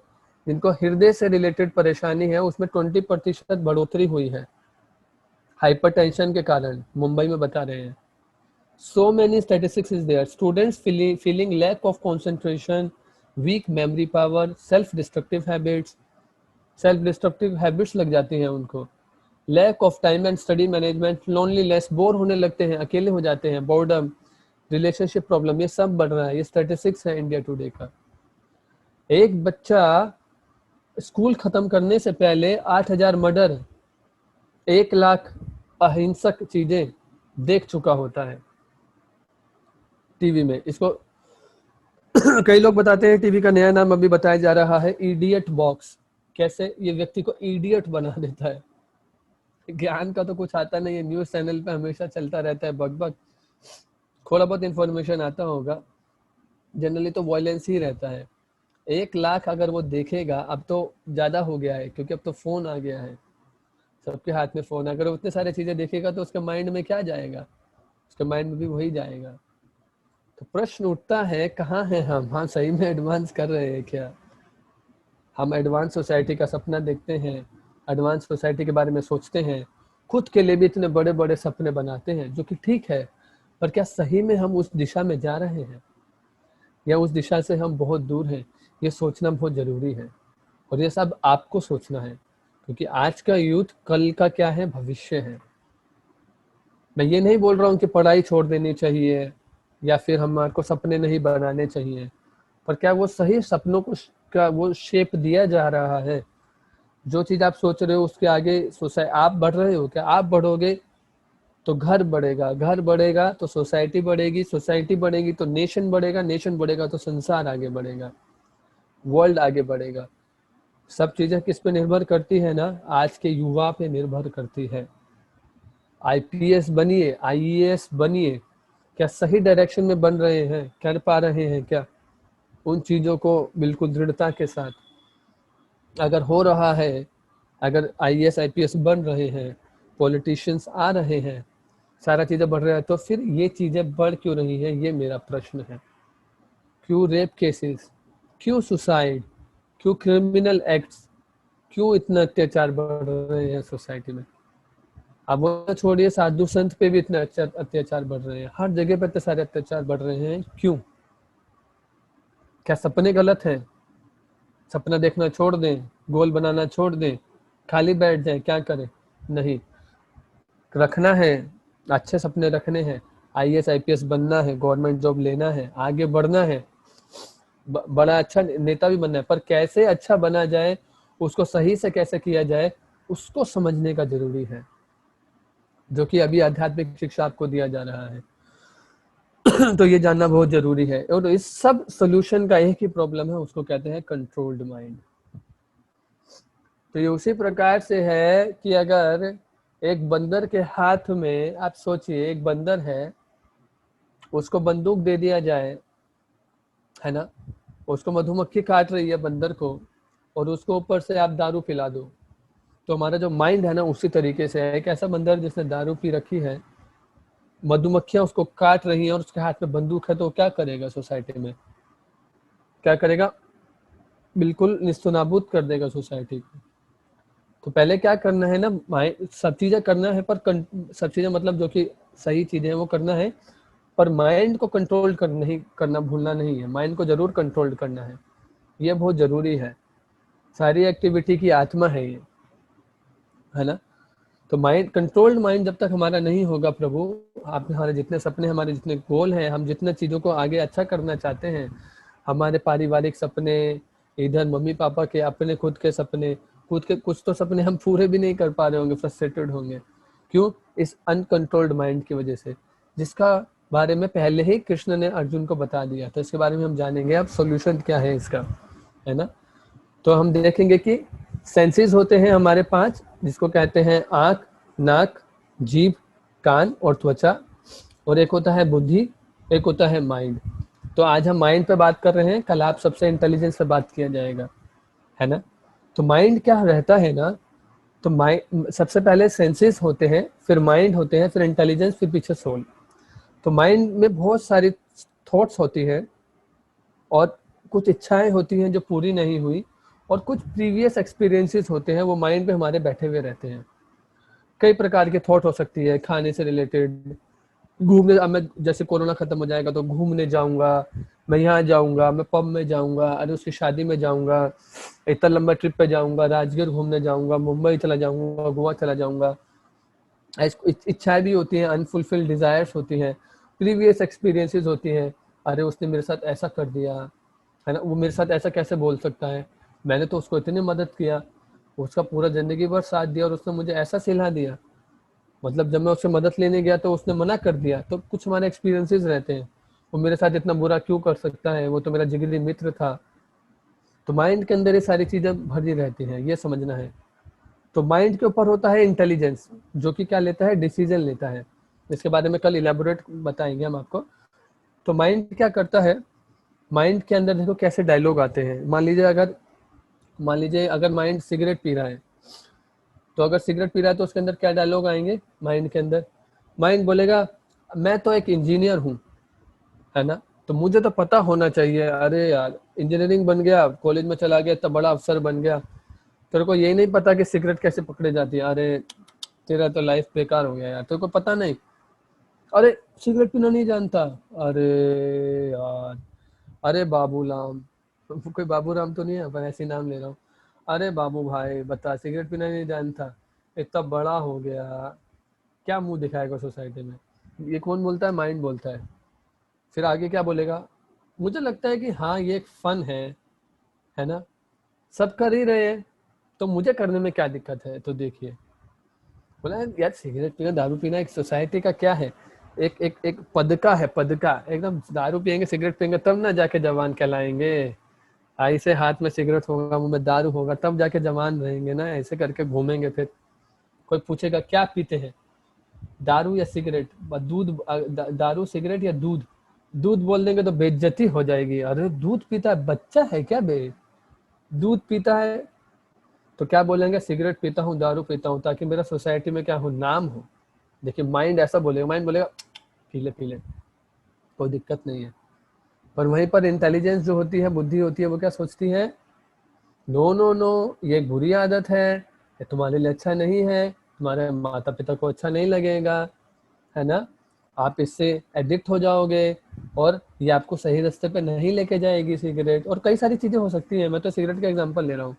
जिनको हृदय से रिलेटेड परेशानी है, उसमें 20% बढ़ोतरी हुई है। हाइपरटेंशन के कारण मुंबई में बता रहे हैं। So many statistics is there. Students feeling lack of concentration, weak memory power, self-destructive habits लग जाती हैं उनको, lack of time and study management, loneliness, bore होने लगते हैं, अकेले हो जाते हैं, boredom, रिलेशनशिप प्रॉब्लम, ये सब बढ़ रहा है। ये स्टैटिस्टिक्स है इंडिया टुडे का। एक बच्चा स्कूल खत्म करने से पहले 8,000 मर्डर, 1 लाख अहिंसक चीजें देख चुका होता है टीवी में। इसको कई लोग बताते हैं टीवी का नया नाम अभी बताया जा रहा है इडियट बॉक्स। कैसे ये व्यक्ति को इडियट बना देता है। ज्ञान का तो कुछ आता नहीं है, न्यूज चैनल पे हमेशा चलता रहता है बकबक, थोड़ा बहुत इंफॉर्मेशन आता होगा, जनरली तो वायलेंस ही रहता है। 1 लाख अगर वो देखेगा, अब तो ज्यादा हो गया है क्योंकि अब तो फोन आ गया है, सबके हाथ में फोन। अगर वो उतने सारे चीजें देखेगा तो उसके माइंड में क्या जाएगा, उसके माइंड में भी वही जाएगा। तो प्रश्न उठता है कहाँ हैं हम? हाँ, सही में एडवांस कर रहे हैं क्या? हम एडवांस सोसाइटी का सपना देखते हैं, एडवांस सोसाइटी के बारे में सोचते हैं, खुद के लिए भी इतने बड़े बड़े सपने बनाते हैं, जो कि ठीक है, पर क्या सही में हम उस दिशा में जा रहे हैं या उस दिशा से हम बहुत दूर हैं? ये सोचना बहुत जरूरी है और ये सब आपको सोचना है, क्योंकि आज का यूथ कल का क्या है, भविष्य है। मैं ये नहीं बोल रहा हूँ कि पढ़ाई छोड़ देनी चाहिए या फिर हमारे को सपने नहीं बनाने चाहिए, पर क्या वो सही सपनों को क्या वो शेप दिया जा रहा है? जो चीज आप सोच रहे हो उसके आगे सोसाइटी आप बढ़ रहे हो क्या? आप बढ़ोगे तो घर बढ़ेगा, घर बढ़ेगा तो सोसाइटी बढ़ेगी, सोसाइटी बढ़ेगी तो नेशन बढ़ेगा, नेशन बढ़ेगा तो संसार आगे बढ़ेगा, वर्ल्ड आगे बढ़ेगा। सब चीजें किस पे निर्भर करती है ना? आज के युवा पे निर्भर करती है। आईपीएस बनिए, आईएएस बनिए, क्या सही डायरेक्शन में बन रहे हैं, कर पा रहे हैं क्या उन चीजों को बिल्कुल दृढ़ता के साथ? अगर हो रहा है, अगर आईएएस आईपीएस बन रहे हैं, पॉलिटिशियंस आ रहे हैं, सारा चीजें बढ़ रहा है, तो फिर ये चीजें बढ़ क्यों रही है? ये मेरा प्रश्न है। क्यों रेप केसेस, क्यों सुसाइड, क्यों क्रिमिनल एक्ट्स, क्यों इतना अत्याचार बढ़ रहे हैं सोसाइटी में? अब वो छोड़िए, साधु संत पे भी इतना अत्याचार बढ़ रहे हैं, हर जगह पे इतने सारे अत्याचार बढ़ रहे हैं, क्यों? क्या सपने गलत हैं? सपना देखना छोड़ दें, गोल बनाना छोड़ दें, खाली बैठ जाएं, क्या करें? नहीं, रखना है, अच्छे सपने रखने हैं, आईएएस आईपीएस बनना है, गवर्नमेंट जॉब लेना है, आगे बढ़ना है, बड़ा अच्छा नेता भी बनना है, पर कैसे अच्छा बना जाए, उसको सही से कैसे किया जाए, उसको समझने का जरूरी है, जो कि अभी आध्यात्मिक शिक्षा आपको दिया जा रहा है। तो ये जानना बहुत जरूरी है। और इस सब सोल्यूशन का एक ही प्रॉब्लम है, उसको कहते हैं कंट्रोल्ड माइंड। तो ये उसी प्रकार से है कि अगर एक बंदर के हाथ में, आप सोचिए एक बंदर है, उसको बंदूक दे दिया जाए, है ना, उसको मधुमक्खी काट रही है बंदर को, और उसको ऊपर से आप दारू पिला दो, तो हमारा जो माइंड है ना उसी तरीके से है। एक ऐसा बंदर जिसने दारू पी रखी है, मधुमक्खियां उसको काट रही हैं और उसके हाथ में बंदूक है, तो क्या करेगा? सोसाइटी में क्या करेगा? बिल्कुल निस्तनाबूद कर देगा सोसाइटी को। तो पहले क्या करना है ना, माइंड, सब चीजें करना है, पर सब चीजें मतलब जो कि सही चीजें हैं वो करना है, पर माइंड को कंट्रोल नहीं करना भूलना नहीं है। माइंड को जरूर कंट्रोल करना है, ये बहुत जरूरी है। सारी एक्टिविटी की आत्मा है ये, है ना। तो माइंड, कंट्रोल्ड माइंड जब तक हमारा नहीं होगा प्रभु, आप हमारे जितने सपने, हमारे जितने गोल हैं, हम जितने चीज़ों को आगे अच्छा करना चाहते हैं, हमारे पारिवारिक सपने, इधर मम्मी पापा के अपने खुद के सपने, खुद के कुछ तो सपने हम पूरे भी नहीं कर पा रहे होंगे, फ्रस्ट्रेटेड होंगे। क्यों? इस अनकंट्रोल्ड माइंड की वजह से, जिसका बारे में पहले ही कृष्ण ने अर्जुन को बता दिया। तो इसके बारे में हम जानेंगे अब सोल्यूशन क्या है इसका, है ना। तो हम देखेंगे कि सेंसेस होते हैं हमारे 5, जिसको कहते हैं आँख, नाक, जीभ, कान और त्वचा, और एक होता है बुद्धि, एक होता है माइंड। तो आज हम माइंड पे बात कर रहे हैं, कल आप सबसे इंटेलिजेंस पे बात किया जाएगा, है ना। तो माइंड क्या रहता है ना, तो माइंड सबसे पहले सेंसेस होते हैं, फिर माइंड होते हैं, फिर इंटेलिजेंस, फिर पीछे सोल। तो माइंड में बहुत सारी थॉट्स होती है, और कुछ इच्छाएं होती हैं जो पूरी नहीं हुई, और कुछ प्रीवियस एक्सपीरियंसेस होते हैं, वो माइंड पे हमारे बैठे हुए रहते हैं। कई प्रकार के थॉट हो सकती है, खाने से रिलेटेड, घूमने, अब मैं जैसे कोरोना खत्म हो जाएगा तो घूमने जाऊंगा, मैं यहाँ जाऊंगा, मैं पब में जाऊंगा, अरे उसकी शादी में जाऊंगा, इतना लंबा ट्रिप पे जाऊंगा, राजगीर घूमने जाऊंगा, मुंबई चला जाऊंगा, गोवा चला जाऊंगा। इच्छाएं भी होती हैं, अनफुलफिल्ड डिजायर्स होती हैं, प्रीवियस एक्सपीरियंसेस होती हैं, अरे उसने मेरे साथ ऐसा कर दिया है ना, वो मेरे साथ ऐसा कैसे बोल सकता है, मैंने तो उसको इतनी मदद किया, उसका पूरा जिंदगी भर साथ दिया और उसने मुझे ऐसा सिला दिया, मतलब जब मैं उससे मदद लेने गया तो उसने मना कर दिया। तो कुछ हमारे एक्सपीरियंसेस रहते हैं, वो मेरे साथ इतना बुरा क्यों कर सकता है, वो तो मेरा जिगरी मित्र था। तो माइंड के अंदर ये सारी चीजें भरी रहती हैं, ये समझना है। तो माइंड के ऊपर होता है इंटेलिजेंस, जो कि क्या लेता है, डिसीजन लेता है। इसके बारे में कल इलेबोरेट बताएंगे हम आपको। तो माइंड क्या करता है, माइंड के अंदर देखो कैसे डायलॉग आते हैं। मान लीजिए अगर माइंड सिगरेट पी रहा है, तो अगर सिगरेट पी रहा है तो उसके अंदर क्या डायलॉग आएंगे माइंड के अंदर, माइंड बोलेगा मैं तो एक इंजीनियर हूँ, है ना, तो मुझे तो पता होना चाहिए, अरे यार इंजीनियरिंग बन गया, कॉलेज में चला गया, इतना बड़ा अफसर बन गया, तेरे को यही नहीं पता कि सिगरेट कैसे पकड़े जाती है, अरे तेरा तो लाइफ बेकार हो गया यार, तेरे को पता नहीं, अरे सिगरेट पीना नहीं जानता, अरे यार, अरे बाबू राम, कोई बाबू राम तो नहीं है पर ऐसे ही नाम ले रहा हूँ, अरे बाबू भाई बता सिगरेट पीना नहीं जानता, इतना बड़ा हो गया, क्या मुंह दिखाएगा सोसाइटी में। ये कौन बोलता है, माइंड बोलता है। फिर आगे क्या बोलेगा, मुझे लगता है कि हाँ ये एक फन है ना, सब कर ही रहे हैं तो मुझे करने में क्या दिक्कत है। तो देखिए, बोला यार सिगरेट पीना, दारू पीना एक सोसाइटी का क्या है, एक पद का है, पद का एकदम। दारू पियेंगे सिगरेट पियेंगे तब ना जाके जवान कहलाएंगे, ऐसे हाथ में सिगरेट होगा मुंह में दारू होगा तब जाके जवान रहेंगे ना, ऐसे करके घूमेंगे फिर। कोई पूछेगा क्या पीते हैं, दारू या सिगरेट, दूध, दारू सिगरेट या दूध, दूध बोल देंगे तो बेइज्जती हो जाएगी, अरे दूध पीता है, बच्चा है क्या बे, दूध पीता है। तो क्या बोलेंगे, सिगरेट पीता हूँ, दारू पीता हूँ, ताकि मेरा सोसाइटी में क्या हो, नाम हो। देखिए माइंड ऐसा बोलेगा, माइंड बोलेगा पी ले पी ले, कोई दिक्कत नहीं है। पर वहीं पर इंटेलिजेंस जो होती है, बुद्धि होती है, वो क्या सोचती है, नो नो नो, ये एक बुरी आदत है, ये तुम्हारे लिए अच्छा नहीं है, तुम्हारे माता पिता को अच्छा नहीं लगेगा, है ना, आप इससे एडिक्ट हो जाओगे और ये आपको सही रास्ते पे नहीं लेके जाएगी सिगरेट। और कई सारी चीजें हो सकती हैं, मैं तो सिगरेट का एग्जांपल ले रहा हूँ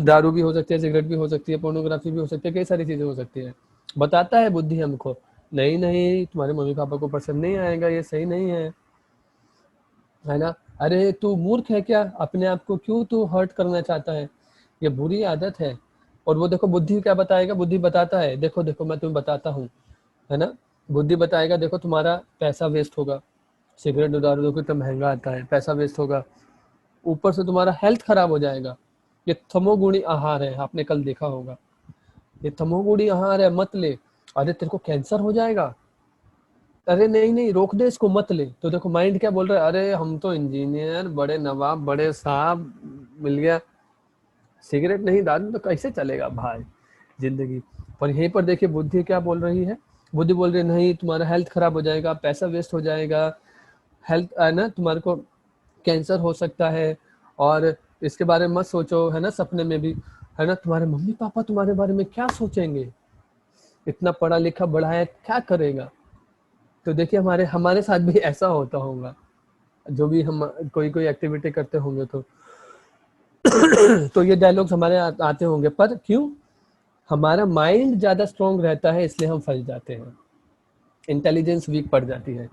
दारू भी हो सकती है, सिगरेट भी हो सकती है, पोर्नोग्राफी भी हो सकती है, कई सारी चीजें हो सकती है। बताता है बुद्धि हमको, नहीं नहीं तुम्हारे मम्मी पापा को पसंद नहीं आएगा, ये सही नहीं है ना, अरे तू मूर्ख है क्या, अपने आप को क्यों तू हर्ट करना चाहता है, ये बुरी आदत है। और वो देखो बुद्धि क्या बताएगा, बुद्धि बताता है, देखो देखो मैं तुम्हें बताता हूँ, है ना, बुद्धि बताएगा देखो तुम्हारा पैसा वेस्ट होगा, सिगरेट दारू देखो कितना महंगा आता है, पैसा वेस्ट होगा, ऊपर से तुम्हारा हेल्थ खराब हो जाएगा। ये तमोगुणी आहार है, आपने कल देखा होगा, ये तमोगुणी आहार है, मत ले, अरे तेरे को कैंसर हो जाएगा, अरे नहीं नहीं रोक दे इसको मत ले। तो देखो माइंड क्या बोल रहा है, अरे हम तो इंजीनियर, बड़े नवाब, बड़े साहब, मिल गया, सिगरेट नहीं दारू तो कैसे चलेगा भाई जिंदगी। पर यहीं पर देखिए बुद्धि क्या बोल रही है, बुद्धि बोल रही है नहीं तुम्हारा हेल्थ खराब हो जाएगा, पैसा वेस्ट हो जाएगा, हेल्थ है ना, तुम्हारे को कैंसर हो सकता है, और इसके बारे में मत सोचो, है ना, सपने में भी, है ना, तुम्हारे मम्मी पापा तुम्हारे बारे में क्या सोचेंगे, इतना पढ़ा लिखा बड़ा है क्या करेगा। तो देखिए हमारे हमारे साथ भी ऐसा होता होगा, जो भी हम कोई कोई एक्टिविटी करते होंगे तो ये डायलॉग्स हमारे आते होंगे, पर क्यों, हमारा माइंड ज्यादा स्ट्रांग रहता है इसलिए हम फंस जाते हैं, इंटेलिजेंस वीक पड़ जाती है।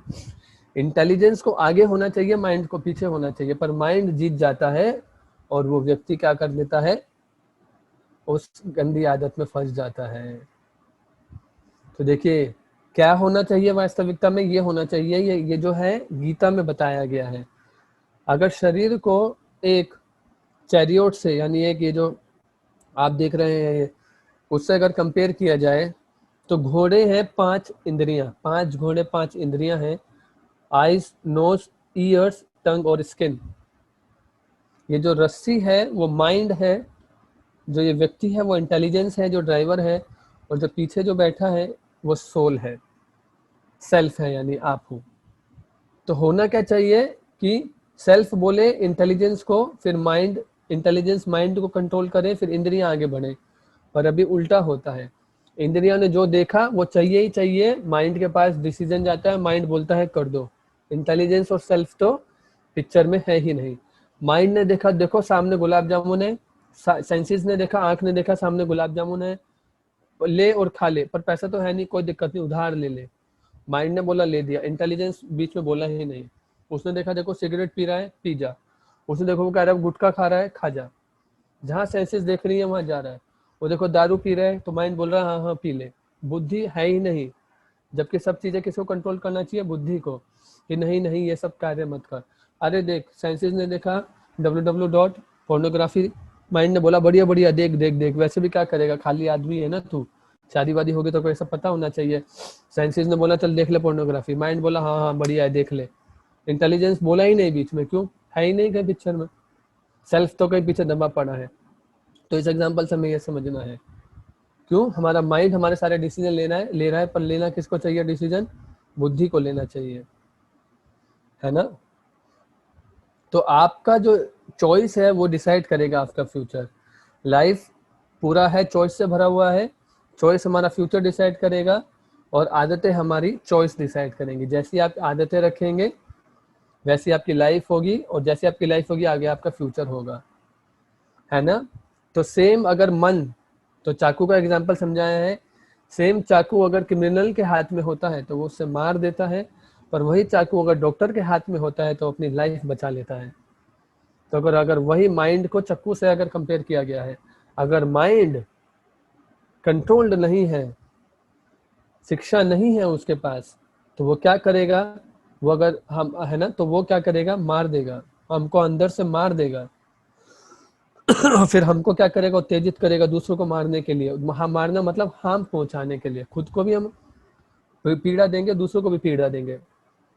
इंटेलिजेंस को आगे होना चाहिए, माइंड को पीछे होना चाहिए, पर माइंड जीत जाता है और वो व्यक्ति क्या कर लेता है, उस गंदी आदत में फंस जाता है। तो देखिए क्या होना चाहिए वास्तविकता में, ये होना चाहिए, ये जो है गीता में बताया गया है। अगर शरीर को एक चैरियोट से, यानी एक ये जो आप देख रहे हैं उससे अगर कंपेयर किया जाए, तो घोड़े हैं 5 इंद्रियां, 5 घोड़े 5 इंद्रियां हैं, आइज, नोज, ईयर्स, टंग और स्किन। ये जो रस्सी है वो माइंड है, जो ये व्यक्ति है वो इंटेलिजेंस है जो ड्राइवर है, और जो पीछे जो बैठा है वो सोल है, सेल्फ है, यानी आप हो। तो होना क्या चाहिए कि सेल्फ बोले इंटेलिजेंस को, फिर माइंड, इंटेलिजेंस माइंड को कंट्रोल करे, फिर इंद्रियां आगे बढ़े। पर अभी उल्टा होता है, इंद्रियों ने जो देखा वो चाहिए ही चाहिए, माइंड के पास डिसीजन जाता है, माइंड बोलता है कर दो। इंटेलिजेंस और सेल्फ तो पिक्चर में है ही नहीं। माइंड ने देखा, देखो सामने गुलाब जामुन है, सेंसेस ने देखा, आंख ने देखा सामने गुलाब जामुन है, ले और खा ले, पर पैसा तो है नहीं, कोई दिक्कत नहीं, उधार ले ले। माइंड ने बोला, ले दिया। इंटेलिजेंस बीच में बोला ही नहीं। उसने देखा, देखो सिगरेट पी रहा है, पी जा। उसने देखो वो कह रहा है गुटखा खा रहा है, खा जा। जहाँ सेंसेस देख रही है वहां जा रहा है। वो देखो दारू पी रहा है तो माइंड बोल रहा है हाँ हाँ पी ले। बुद्धि है ही नहीं, जबकि सब चीजें किसको कंट्रोल करना चाहिए? बुद्धि को, कि नहीं नहीं ये सब कार्य मत कर। अरे देख, सेंसेस ने देखा www.pornography, माइंड ने बोला बढ़िया बढ़िया देख देख देख। वैसे भी क्या करेगा, खाली आदमी है ना तू, शादी वादी होगी तो कोई सब पता होना चाहिए। सेंसेस ने बोला चल देख ले पोर्नोग्राफी, माइंड बोला हाँ हाँ बढ़िया है देख ले। इंटेलिजेंस बोला ही नहीं बीच में, क्यों? है ही नहीं कहीं पिक्चर में, सेल्फ तो कहीं पीछे दबा पड़ा है। तो इस एग्जाम्पल से हमें यह समझना है, क्यों हमारा माइंड हमारे सारे डिसीजन ले रहा है, पर लेना किसको चाहिए डिसीजन? बुद्धि को लेना चाहिए, है ना। तो आपका जो चॉइस है वो डिसाइड करेगा आपका फ्यूचर। लाइफ पूरा है चॉइस से भरा हुआ है, चॉइस हमारा फ्यूचर डिसाइड करेगा, और आदतें हमारी चॉइस डिसाइड करेंगी। जैसी आप आदतें रखेंगे वैसी आपकी लाइफ होगी, और जैसी आपकी लाइफ होगी आगे आपका फ्यूचर होगा, है ना। तो सेम अगर मन, तो चाकू का एग्जांपल समझाया है, सेम चाकू अगर क्रिमिनल के हाथ में होता है तो वो उससे मार देता है, पर वही चाकू अगर डॉक्टर के हाथ में होता है तो अपनी लाइफ बचा लेता है। तो अगर वही माइंड को चाकू से अगर कंपेयर किया गया है, अगर माइंड कंट्रोल्ड नहीं है, शिक्षा नहीं है उसके पास, तो वो क्या करेगा? वो अगर हम है ना, तो वो क्या करेगा? मार देगा, हमको अंदर से मार देगा। फिर हमको क्या करेगा? उत्तेजित करेगा दूसरों को मारने के लिए। मारना मतलब हार्म पहुंचाने के लिए, खुद को भी हम पीड़ा देंगे, दूसरों को भी पीड़ा देंगे।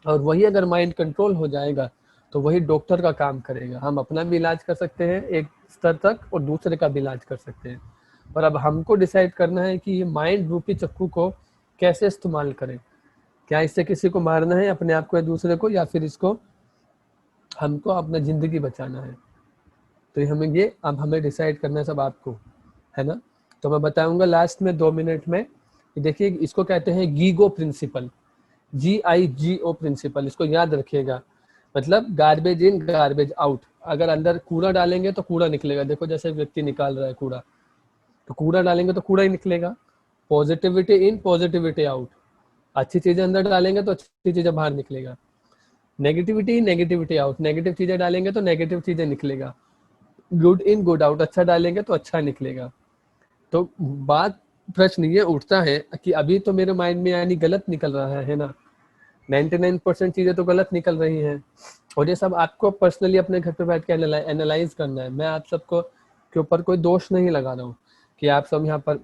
और वही अगर माइंड कंट्रोल हो जाएगा तो वही डॉक्टर का काम करेगा। हम अपना भी इलाज कर सकते हैं एक स्तर तक, और दूसरे का भी इलाज कर सकते हैं। पर अब हमको डिसाइड करना है कि ये माइंड रूपी चक्कू को कैसे इस्तेमाल करें। क्या इससे किसी को मारना है, अपने आप को या दूसरे को, या फिर इसको हमको अपना जिंदगी बचाना है? तो ये अब हमें डिसाइड करना है सब आपको, है ना। तो मैं बताऊंगा लास्ट में 2 मिनट में। देखिए इसको कहते हैं गीगो प्रिंसिपल, GIGO प्रिंसिपल, इसको याद रखिएगा। मतलब गार्बेज इन गार्बेज आउट। अगर अंदर कूड़ा डालेंगे तो कूड़ा निकलेगा। देखो जैसे व्यक्ति निकाल रहा है कूड़ा, तो कूड़ा डालेंगे तो कूड़ा ही निकलेगा। Positivity in positivity out. अच्छी चीजें अंदर डालेंगे तो अच्छी चीजें बाहर निकलेगा। नेगेटिविटी इन नेगेटिविटी आउट। नेगेटिव चीजें डालेंगे तो नेगेटिव चीजें निकलेगा। Good in good out. अच्छा डालेंगे तो अच्छा निकलेगा। तो बात, प्रश्न ये उठता है कि अभी तो मेरे माइंड में यानी गलत निकल रहा है ना, 99% चीजें तो गलत निकल रही हैं, और ये सब आपको पर्सनली अपने घर पे बैठ के एनालाइज करना है। मैं आप सबको के ऊपर कोई दोष नहीं लगा रहा हूँ कि आप सब यहाँ पर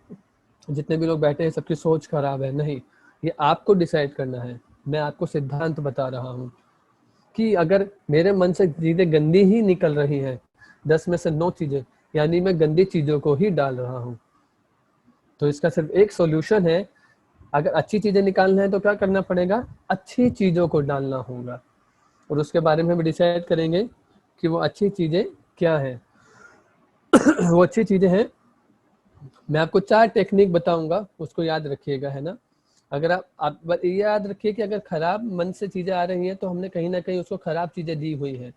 जितने भी लोग बैठे हैं सबकी सोच खराब है, नहीं। ये आपको डिसाइड करना है। मैं आपको सिद्धांत बता रहा हूँ कि अगर मेरे मन से चीजें गंदी ही निकल रही हैं, 10 में से 9 चीजें, यानी मैं गंदी चीजों को ही डाल रहा हूँ। तो इसका सिर्फ एक सॉल्यूशन है। अगर अच्छी चीजें निकालना है तो क्या करना पड़ेगा? अच्छी चीजों को डालना होगा, और उसके बारे में भी डिसाइड करेंगे कि वो अच्छी चीजें क्या है। वो अच्छी चीजें हैं, मैं आपको 4 टेक्निक बताऊंगा, उसको याद रखिएगा, है ना। अगर आप ये याद रखिए कि अगर खराब मन से चीजें आ रही हैं तो हमने कहीं ना कहीं उसको खराब चीजें दी हुई हैं।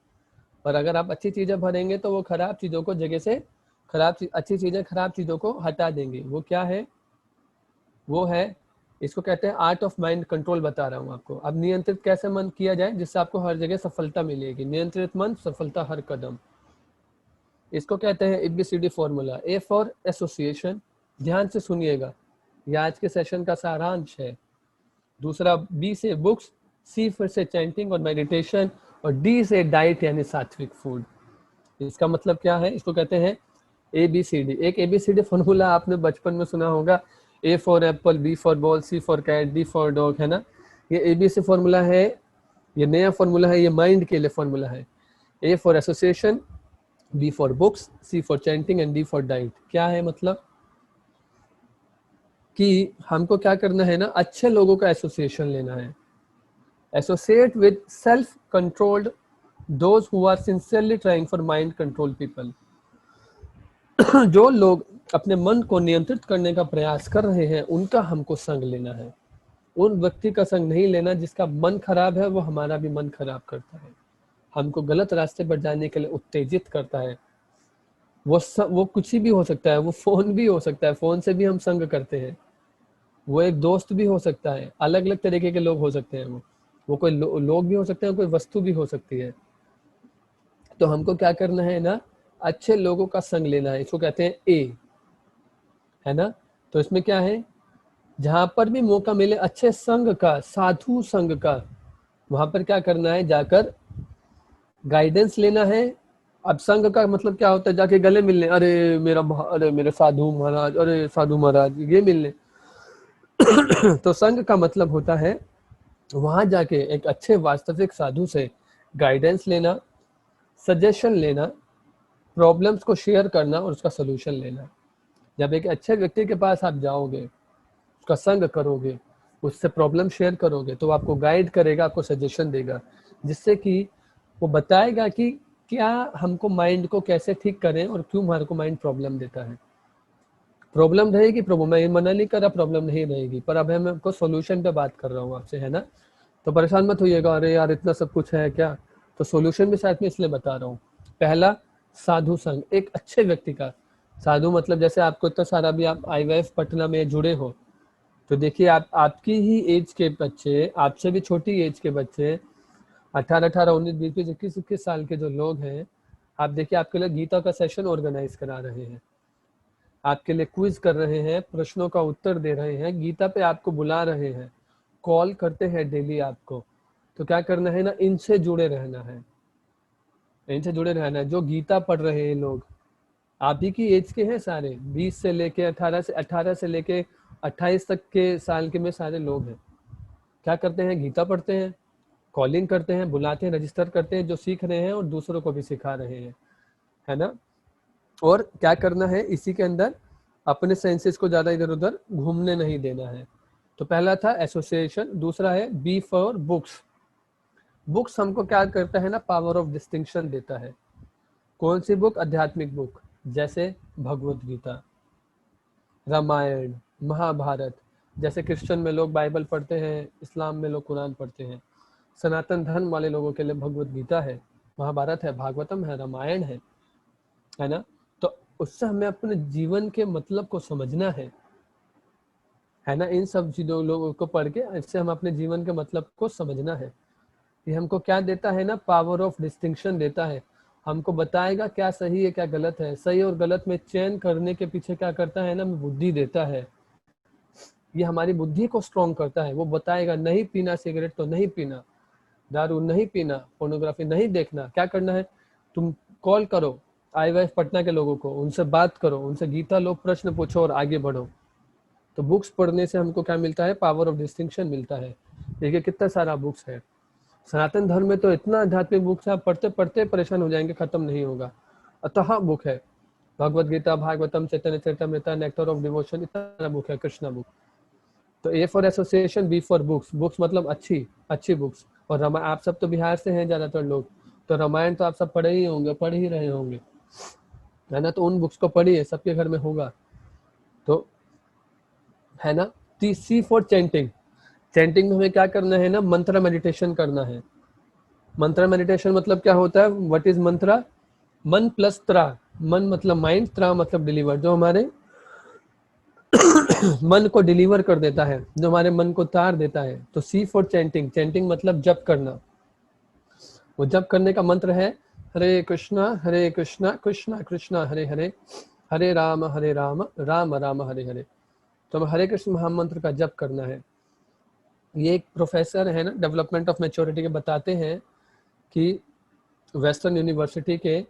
और अगर आप अच्छी चीजें भरेंगे तो वो खराब चीजों को जगह से अच्छी चीजें खराब चीजों को हटा देंगी। वो क्या है? वो है, इसको कहते हैं आर्ट ऑफ माइंड कंट्रोल। बता रहा हूँ आपको। अब नियंत्रित कैसे मन किया जाए जिससे आपको हर जगह सफलता मिलेगी। नियंत्रित मन, सफलता हर कदम। इसको कहते हैं ABCD formula. A for association, ध्यान से सुनिएगा, यह आज के सेशन का सारांश है। दूसरा B से बुक्स, C फिर से चैंटिंग और मेडिटेशन, और D से डाइट यानी सात्विक फूड। इसका मतलब क्या है? इसको कहते हैं ABCD। एक ABCD फॉर्मूला आपने बचपन में सुना होगा, A for apple, B for ball, C for cat, D for dog, है ना। ये ABC फॉर्मूला है, ये नया फॉर्मूला है, ये माइंड के लिए फॉर्मूला है। A for association, B for books, C for chanting and D for diet. क्या है मतलब? कि हमको क्या करना है ना, अच्छे लोगों का एसोसिएशन लेना है। Associate with self controlled, those who are sincerely trying for mind control people. जो लोग अपने मन को नियंत्रित करने का प्रयास कर रहे हैं, उनका हमको संग लेना है। उन व्यक्ति का संग नहीं लेना जिसका मन खराब है, वो हमारा भी मन खराब करता है, हमको गलत रास्ते पर जाने के लिए उत्तेजित करता है। वो कुछ भी हो सकता है, वो फ़ोन भी हो सकता है, फ़ोन से भी हम संग करते हैं। वो एक दोस्त भी हो सकता है, अलग-अलग तरीके के लोग हो सकते हैं वो कोई लोग भी हो सकते हैं, कोई वस्तु भी हो सकती है। तो हमको क्या करना है ना, अच्छे लोगों का संग लेना है, इसको कहते हैं ए, है ना? तो इसमें क्या है, जहाँ पर भी मौका मिले अच्छे संग का, साधु संग का, वहाँ पर क्या करना है, जाकर गाइडेंस लेना है। अब संग का मतलब क्या होता है, जाके गले मिलने, अरे मेरे साधु महाराज, अरे साधु महाराज, ये मिलने। तो संग का मतलब होता है वहाँ जाके एक अच्छे वास्तविक साधु से गाइडेंस लेना, सजेशन लेना, प्रॉब्लम्स को शेयर करना और उसका सलूशन लेना। जब एक अच्छे व्यक्ति के पास आप जाओगे, उसका संग करोगे, उससे प्रॉब्लम शेयर करोगे, तो वो आपको गाइड करेगा, आपको सजेशन देगा, जिससे कि वो बताएगा कि क्या हमको माइंड को कैसे ठीक करें और क्यों हमारे को माइंड प्रॉब्लम देता है। प्रॉब्लम रहेगी, प्रॉब्लम, मैं मना नहीं कर रहा प्रॉब्लम नहीं रहेगी, पर अब मैं आपको सॉल्यूशन पे बात कर रहा हूँ आपसे, है ना? तो परेशान मत होइएगा, अरे यार इतना सब कुछ है क्या? तो सॉल्यूशन भी साथ में इसलिए बता रहा हूँ। पहला, साधु संग, एक अच्छे व्यक्ति का। साधु मतलब जैसे आपको इतना सारा भी आप IVF पटना में जुड़े हो, तो देखिए आप आपकी ही एज के बच्चे, आपसे भी छोटी एज के बच्चे, 18, 19, 20, 21 साल के जो लोग हैं, आप देखिए आपके लिए गीता का सेशन ऑर्गेनाइज करा रहे हैं, आपके लिए क्विज कर रहे हैं, प्रश्नों का उत्तर दे रहे हैं, गीता पे आपको बुला रहे हैं, कॉल करते हैं डेली आपको। तो क्या करना है ना, इनसे जुड़े रहना है, इनसे जुड़े रहना है। जो गीता पढ़ रहे हैं लोग, आप ही की एज के हैं सारे, 20 से लेके 18 से लेके 28 तक के साल के में सारे लोग हैं। क्या करते हैं, गीता पढ़ते हैं, कॉलिंग करते हैं, बुलाते हैं, रजिस्टर करते हैं, जो सीख रहे हैं और दूसरों को भी सिखा रहे हैं, है ना? और क्या करना है, इसी के अंदर अपने सेंसेस को ज़्यादा इधर उधर घूमने नहीं देना है। तो पहला था एसोसिएशन, दूसरा है बी फॉर बुक्स। बुक्स हमको क्या करता है ना, पावर ऑफ डिस्टिंक्शन देता है। कौन सी बुक? आध्यात्मिक बुक, जैसे भगवत गीता, रामायण, महाभारत। जैसे क्रिश्चियन में लोग बाइबल पढ़ते हैं, इस्लाम में लोग कुरान पढ़ते हैं, सनातन धर्म वाले लोगों के लिए भगवत गीता है, महाभारत है, भागवतम है, रामायण है ना? तो उससे हमें अपने जीवन के मतलब को समझना है ना? इन सब चीज़ों लोगों को पढ़ के इससे हम अपने जीवन के मतलब को समझना है। ये हमको क्या देता है ना, पावर ऑफ डिस्टिंक्शन देता है, हमको बताएगा क्या सही है क्या गलत है। सही और गलत में चयन करने के पीछे क्या करता है ना, बुद्धि देता है। ये हमारी बुद्धि को स्ट्रॉन्ग करता है। वो बताएगा नहीं पीना सिगरेट तो नहीं पीना, दारू नहीं पीना, पोर्नोग्राफी नहीं देखना। क्या करना है, तुम कॉल करो IVF पटना के लोगों को, उनसे बात करो, उनसे गीता लो, प्रश्न पूछो और आगे बढ़ो। तो बुक्स पढ़ने से हमको क्या मिलता है, पावर ऑफ डिस्टिंक्शन मिलता है। देखिए कितना सारा बुक्स है सनातन धर्म में, तो इतना आध्यात्मिक बुक्स है, आप पढ़ते पढ़ते परेशान हो जाएंगे, खत्म नहीं होगा। अतः बुक है Bhagavad Gita, Bhagavatam, Chaitanya Charitamrita, nectar of devotion, इतना बुक है, कृष्णा बुक। तो A for association, B for books. Books मतलब अच्छी अच्छी बुक्स। और रामायण, आप सब तो बिहार से हैं ज़्यादातर लोग, तो रामायण तो आप सब पढ़े ही होंगे, पढ़ ही रहे होंगे, है ना? तो उन बुक्स को पढ़िए, सबके घर में होगा, तो है ना? सी फॉर चैंटिंग। चैंटिंग में हमें क्या करना है ना, मंत्र मेडिटेशन करना है। मंत्र मेडिटेशन मतलब क्या होता है, व्हाट इज मंत्रा? मन प्लस त्रा। मन मतलब माइंड, त्रा मतलब डिलीवर, जो हमारे मन को डिलीवर कर देता है, जो हमारे मन को तार देता है। तो सी फॉर चैंटिंग। चैंटिंग मतलब जप करना। वो जप करने का मंत्र है हरे कृष्णा कृष्णा कृष्णा हरे हरे, हरे राम राम राम हरे हरे। तो हमें हरे कृष्ण महामंत्र का जप करना है। ये एक प्रोफेसर है ना, डेवलपमेंट ऑफ मैच्योरिटी के, बताते हैं कि वेस्टर्न यूनिवर्सिटी के,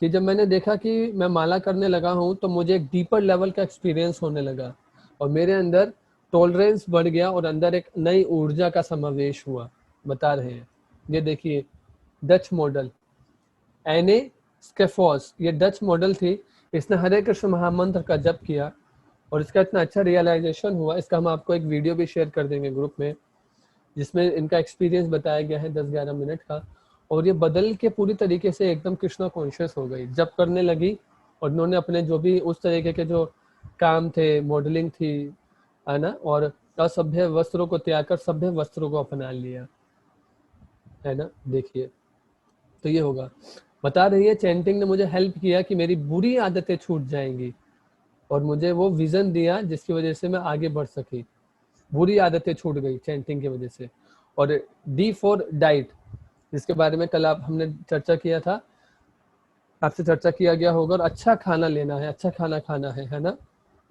कि जब मैंने देखा कि मैं माला करने लगा हूँ, तो मुझे एक डीपर लेवल का एक्सपीरियंस होने लगा और मेरे अंदर टॉलरेंस बढ़ गया और अंदर एक नई ऊर्जा का समावेश हुआ। बता रहे हैं, ये देखिए डच मॉडल, एने स्केफोस, ये डच मॉडल थी। इसने हरे कृष्ण महामंत्र का जप किया और इसका इतना अच्छा रियलाइजेशन हुआ। इसका हम आपको एक वीडियो भी शेयर कर देंगे ग्रुप में, जिसमें इनका एक्सपीरियंस बताया गया है 10-11 मिनट का। और ये बदल के पूरी तरीके से एकदम कृष्णा कॉन्शियस हो गई, जब करने लगी और उन्होंने अपने जो भी उस तरीके के जो काम थे, मॉडलिंग थी, है ना, और असभ्य वस्त्रों को त्याग कर सभ्य वस्त्रों को अपना लिया, है ना। देखिए, तो ये होगा। बता रही है चैंटिंग ने मुझे हेल्प किया कि मेरी बुरी आदतें छूट जाएंगी और मुझे वो विजन दिया जिसकी वजह से मैं आगे बढ़ सकी। बुरी आदतें छूट गई चैंटिंग की वजह से। और डी फॉर डाइट, जिसके बारे में कल आप हमने चर्चा किया था, आपसे चर्चा किया गया होगा। और अच्छा खाना लेना है, अच्छा खाना खाना है ना।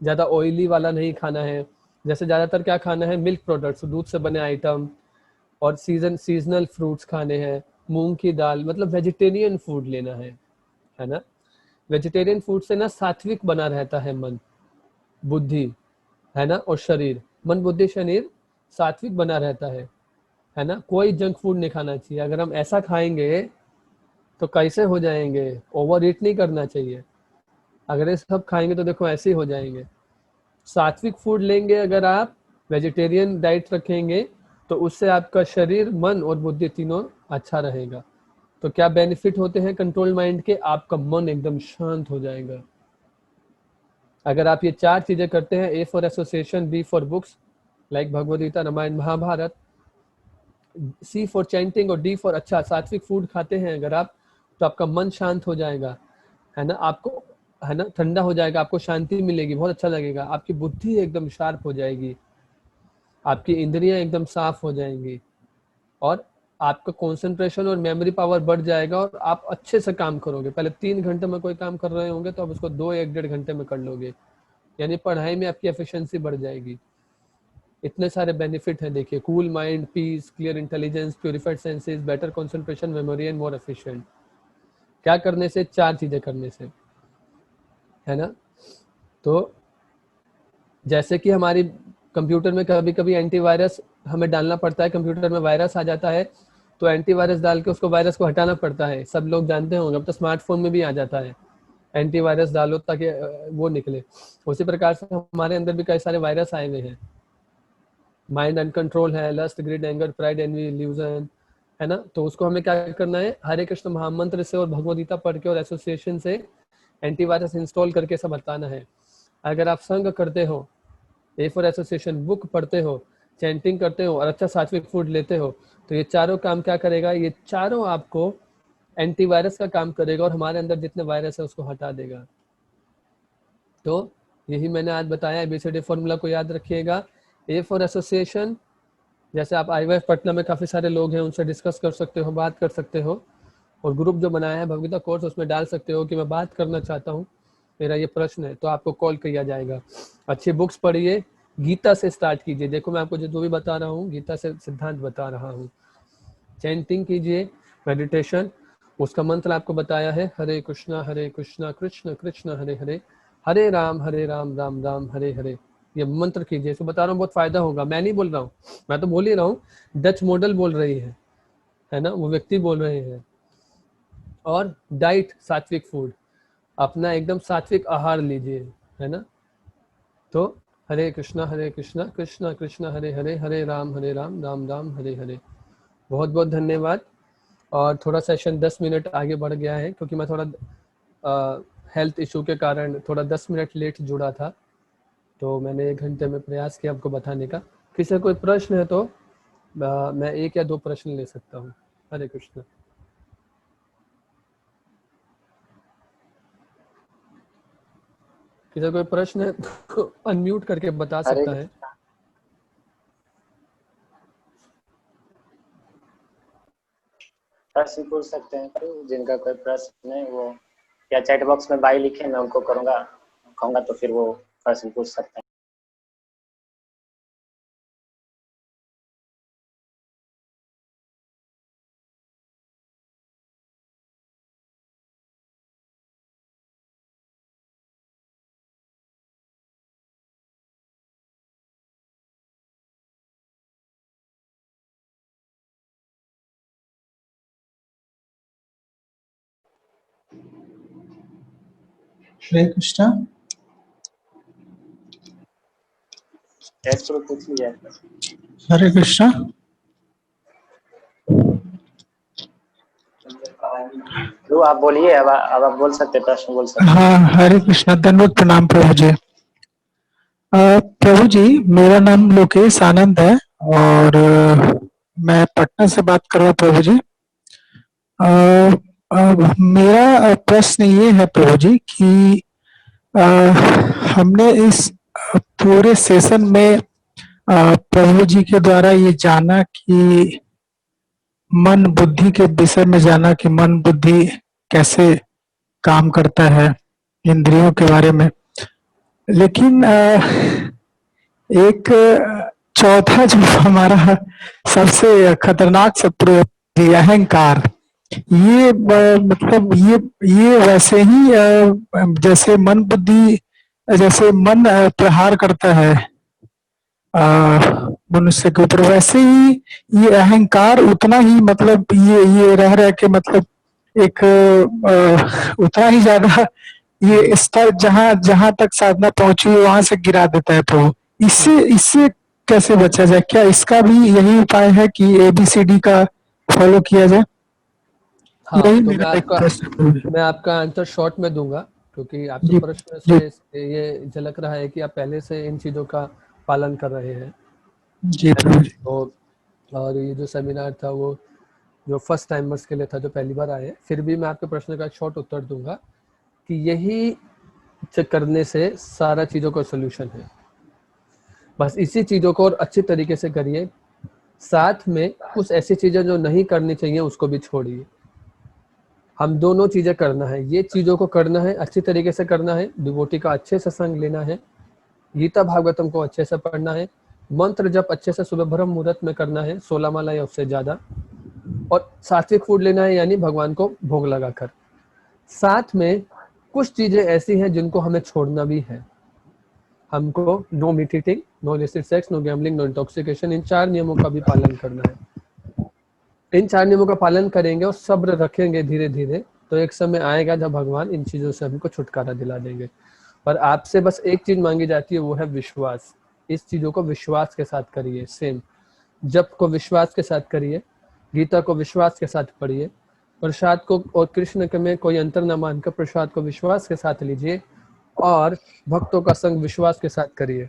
ज़्यादा ऑयली वाला नहीं खाना है। जैसे ज़्यादातर क्या खाना है, मिल्क प्रोडक्ट्स, दूध से बने आइटम, और सीजनल फ्रूट्स खाने हैं, मूंग की दाल, मतलब वेजिटेरियन फूड लेना है ना। वेजिटेरियन फूड से ना सात्विक बना रहता है मन, बुद्धि, है ना, और शरीर। मन, बुद्धि, शरीर सात्विक बना रहता है ना। कोई जंक फूड नहीं खाना चाहिए। अगर हम ऐसा खाएंगे तो कैसे हो जाएंगे, ओवर ईट नहीं करना चाहिए। अगर ये सब खाएंगे तो देखो ऐसे ही हो जाएंगे। सात्विक फूड लेंगे, अगर आप वेजिटेरियन डाइट रखेंगे तो उससे आपका शरीर, मन और बुद्धि तीनों अच्छा रहेगा। तो क्या बेनिफिट होते हैं कंट्रोल माइंड के, आपका मन एकदम शांत हो जाएगा। अगर आप ये 4 चीजें करते हैं, A for association, B for books like Bhagavad Gita, Ramayana, Mahabharata, C for chanting और डी फॉर अच्छा सात्विक फूड खाते हैं अगर आप, तो आपका मन शांत हो जाएगा, है ना। आपको, है ना, ठंडा हो जाएगा, आपको शांति मिलेगी, बहुत अच्छा लगेगा। आपकी बुद्धि एकदम शार्प हो जाएगी, आपकी इंद्रियां एकदम साफ हो जाएंगी, और आपका कंसंट्रेशन और मेमोरी पावर बढ़ जाएगा, और आप अच्छे से काम करोगे। पहले 3 घंटे में कोई काम कर रहे होंगे तो आप उसको 2-1 डेढ़ घंटे में कर लोगे। यानी पढ़ाई में आपकी एफिशिएंसी बढ़ जाएगी। इतने सारे बेनिफिट हैं देखिए, cool mind, peace, clear intelligence, purified senses, better concentration, memory and more efficient. क्या करने से, 4 चीजें करने से, है ना। तो जैसे कि हमारी कंप्यूटर में कभी कभी एंटीवायरस हमें डालना पड़ता है, कंप्यूटर में वायरस आ जाता है तो एंटीवायरस डाल के उसको, वायरस को हटाना पड़ता है। सब लोग जानते होंगे, अब तो स्मार्टफोन में भी आ जाता है, एंटीवायरस डालो ताकि वो निकले। उसी प्रकार से हमारे अंदर भी कई सारे वायरस आए हुए हैं। माइंड अनकंट्रोल है, lust, greed, anger, pride, envy, illusion, है ना। तो उसको हमें क्या करना है, हरे कृष्ण महामंत्र से और भगवद गीता पढ़ के और एसोसिएशन से एंटीवायरस इंस्टॉल करके सब हटाना है। अगर आप संग करते हो, ए फॉर एसोसिएशन बुक पढ़ते हो, चैंटिंग करते हो और अच्छा सात्विक फूड लेते हो, तो ये चारों काम क्या करेगा, ये चारों आपको एंटीवायरस का काम करेगा और हमारे अंदर जितने वायरस है उसको हटा देगा। तो यही मैंने आज बताया। एबीसीडी फॉर्मूला को याद रखिएगा। ए फॉर एसोसिएशन, जैसे आप आईवाईएफ पटना में काफ़ी सारे लोग हैं, उनसे डिस्कस कर सकते हो, बात कर सकते हो, और ग्रुप जो बनाया है भगवदगीता कोर्स, उसमें डाल सकते हो कि मैं बात करना चाहता हूँ, मेरा ये प्रश्न है, तो आपको कॉल किया जाएगा। अच्छी बुक्स पढ़िए, गीता से स्टार्ट कीजिए। देखो मैं आपको जो भी बता रहा हूँ, गीता से सिद्धांत बता रहा हूँ। चैंटिंग कीजिए, मेडिटेशन, उसका मंत्र आपको बताया है, हरे कृष्णा कृष्ण कृष्ण हरे हरे, हरे राम राम राम हरे हरे। ये मंत्र कीजिए, इसको बता रहा हूँ, बहुत फायदा होगा। मैं नहीं बोल रहा हूँ, मैं तो बोल ही रहा हूँ, डच मॉडल बोल रही है ना, वो व्यक्ति बोल रहे हैं। और डाइट, सात्विक फूड, अपना एकदम सात्विक आहार लीजिए, है ना। तो हरे कृष्णा कृष्ण कृष्ण हरे हरे, हरे राम राम राम हरे हरे। बहुत बहुत धन्यवाद। और थोड़ा सेशन 10 मिनट आगे बढ़ गया है, क्योंकि मैं थोड़ा हेल्थ इशू के कारण थोड़ा 10 मिनट लेट जुड़ा था, तो मैंने 1 घंटे में प्रयास किया आपको बताने का। किसी का कोई प्रश्न है तो मैं 1 या 2 प्रश्न ले सकता हूँ। हरे कृष्ण। किसी का कोई प्रश्न है तो अनम्यूट करके बता हरे सकता है। प्रश्न पूछ सकते हैं, जिनका कोई प्रश्न है वो या चैट बॉक्स में बाई लिखे, मैं उनको कहूँगा तो फिर वो प्रश्न पूछ सकते हैं। हरे कृष्णा। यस गुरु, पूछ लिया। हरे कृष्णा। प्रभु आप बोलिए, अब आप बोल सकते, प्रश्न बोल सकते। हाँ, हरे कृष्णा, दंडवत प्रणाम प्रभु जी। प्रभु जी, मेरा नाम लोकेश आनंद है और मैं पटना से बात कर रहा हूँ प्रभु जी। मेरा प्रश्न ये है प्रभु जी कि अ, हमने इस पूरे सेशन में प्रभु जी के द्वारा ये जाना कि मन बुद्धि के विषय में जाना कि मन बुद्धि कैसे काम करता है, इंद्रियों के बारे में। लेकिन एक चौथा जो हमारा सबसे खतरनाक शत्रु है, अहंकार। ये मतलब ये वैसे ही जैसे मन बुद्धि, जैसे मन प्रहार करता है मनुष्य के ऊपर, वैसे ही ये अहंकार उतना ही मतलब ये रह के मतलब एक उतना ही ज्यादा ये स्तर जहां जहां तक साधना पहुंची वहां से गिरा देता है प्रभु। इससे इससे कैसे बचा जाए? क्या इसका भी यही उपाय है कि ABCD का फॉलो किया जाए? हाँ, यही तो मेरा एक प्रश्न है प्रभु जी। मैं आपका आंसर शॉर्ट में दूंगा, क्योंकि आपके जी प्रश्न जी से ये झलक रहा है कि आप पहले से इन चीज़ों का पालन कर रहे हैं, जी है ना? प्रभु जी। तो और ये जो सेमिनार था वो जो फर्स्ट टाइमर्स के लिए था, जो पहली बार आए हैं। फिर भी मैं आपके प्रश्न का शॉर्ट उत्तर दूंगा कि यही करने से सारा चीज़ों का सोल्यूशन है। बस इसी चीज़ों को और अच्छे तरीके से करिए, साथ में कुछ ऐसी चीज़ें जो नहीं करनी चाहिए उसको भी छोड़िए। हम दोनों चीज़ें करना है, ये चीज़ों को करना है, अच्छी तरीके से करना है, डिवोटी का अच्छे से संग लेना है, गीता भागवतम को अच्छे से पढ़ना है, मंत्र जप अच्छे से सुबह ब्रह्म मुहूर्त में करना है, 16 माला या उससे ज़्यादा, और सात्विक फूड लेना है, यानी भगवान को भोग लगाकर। साथ में कुछ चीज़ें ऐसी हैं जिनको हमें छोड़ना भी है। हमको no meat eating, no illicit sex, no gambling, no intoxication, इन 4 नियमों का भी पालन करना है। इन 4 नियमों का पालन करेंगे और सब्र रखेंगे धीरे धीरे, तो एक समय आएगा जब भगवान इन चीज़ों से हमको छुटकारा दिला देंगे। पर आपसे बस एक चीज़ मांगी जाती है, वो है विश्वास। इस चीज़ों को विश्वास के साथ करिए। सेम जप को विश्वास के साथ करिए, गीता को विश्वास के साथ पढ़िए, प्रसाद को और कृष्ण के में कोई अंतर न मानकर प्रसाद को विश्वास के साथ लीजिए, और भक्तों का संग विश्वास के साथ करिए,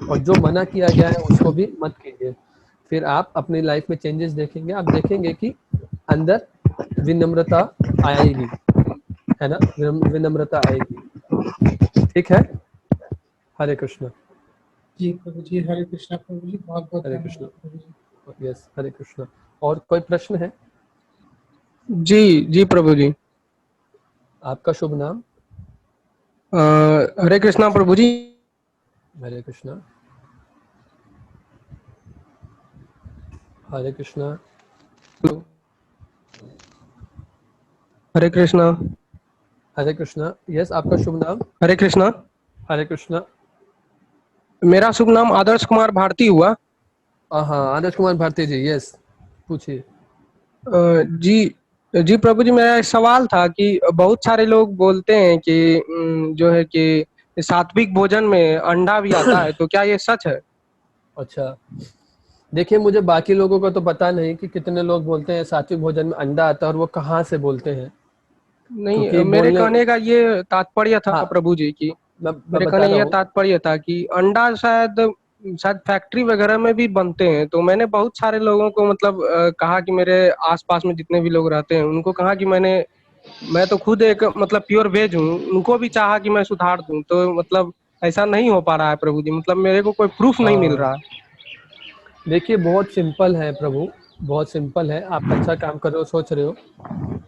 और जो मना किया गया है उसको भी मत कीजिए। फिर आप अपनी लाइफ में चेंजेस देखेंगे। आप देखेंगे कि अंदर विनम्रता आएगी, है ना? विनम्रता आएगी। ठीक है? हरे कृष्ण। जी प्रभु जी, हरे कृष्णा प्रभु जी, बहुत बहुत हरे धन्यवाद कृष्ण। प्रभु जी। यस, हरे कृष्ण। और कोई प्रश्न है? जी जी प्रभु जी। आपका शुभ नाम? हरे कृष्णा प्रभु जी। हरे कृष्णा। हरे कृष्णा। हरे कृष्णा। हरे कृष्णा। यस, आपका शुभ नाम? हरे कृष्णा। हरे कृष्णा। मेरा शुभ नाम आदर्श कुमार भारती हुआ। हाँ, आदर्श कुमार भारती जी, यस, पूछिए। जी जी प्रभु जी, मेरा एक सवाल था कि बहुत सारे लोग बोलते हैं कि जो है कि सात्विक भोजन में अंडा भी आता है, तो क्या ये सच है? अच्छा, देखिए, मुझे बाकी लोगों का तो पता नहीं कि कितने लोग बोलते हैं सात्विक भोजन में अंडा आता है और वो कहाँ से बोलते हैं, नहीं, क्योंकि मेरे बोलने। कहने का ये तात्पर्य था हाँ, प्रभु जी की, मैं मेरे बता कहने रहा ये हूँ। तात्पर्य था कि अंडा शायद शायद फैक्ट्री वगैरह में भी बनते हैं। तो मैंने बहुत सारे लोगों को मतलब कहा कि मेरे आसपास में जितने भी लोग रहते हैं उनको कहा कि मैं तो खुद एक मतलब प्योर वेज हूँ, उनको भी चाहा कि मैं सुधार दूं, तो मतलब ऐसा नहीं हो पा रहा है प्रभु जी। मतलब मेरे को कोई प्रूफ नहीं मिल हाँ, रहा। देखिए, बहुत सिंपल है प्रभु, बहुत सिंपल है। आप अच्छा काम कर रहे हो, सोच रहे हो,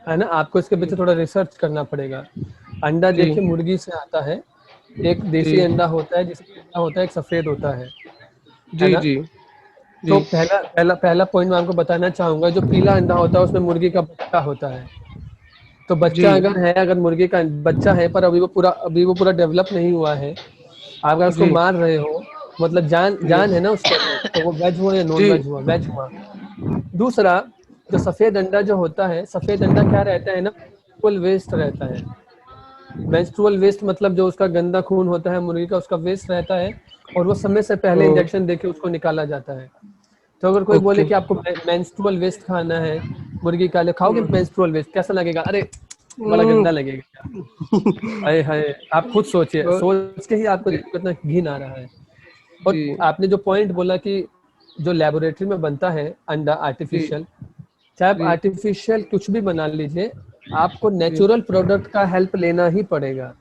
है ना? आपको इसके पीछे थोड़ा रिसर्च करना पड़ेगा। अंडा जी देखिए मुर्गी से आता है। एक देसी जी अंडा होता है, जिसमें अंडा होता है, एक सफेद होता है जी ना? जी तो जी पहला पहला पहला पॉइंट मैं आपको बताना चाहूंगा, जो पीला अंडा होता है उसमें मुर्गी का बच्चा होता है। तो जी बच्चा अगर है, अगर मुर्गी का बच्चा है पर अभी वो पूरा डेवलप नहीं हुआ है, आप अगर उसको जी मार रहे हो, मतलब जान जी जान है ना उसके अंदर, तो वो वेज हुआ या नॉन जी वेज हुआ? वेज हुआ। दूसरा, जो सफेद अंडा जो होता है, सफेद अंडा क्या रहता है ना, मेंस्ट्रुअल वेस्ट रहता है। मेंस्ट्रुअल वेस्ट मतलब जो उसका गंदा खून होता है मुर्गी का, उसका वेस्ट रहता है, और वो समय से पहले ओ इंजेक्शन देके उसको निकाला जाता है। तो अगर कोई बोले ओके। कि आपको मेंस्ट्रुअल वेस्ट खाना है, मुर्गी खा लो, खाओगे मेंस्ट्रुअल वेस्ट, कैसा लगेगा? अरे बड़ा गंदा लगेगा। अरे हाय, आप खुद सोचिए, सोच के ही आपको कितना घिन आ रहा है। और जी आपने जो पॉइंट बोला कि जो लेबोरेटरी में बनता है अंडा आर्टिफिशियल, चाहे आप जी आर्टिफिशियल कुछ भी बना लीजिए, आपको जी नेचुरल प्रोडक्ट का हेल्प लेना ही पड़ेगा।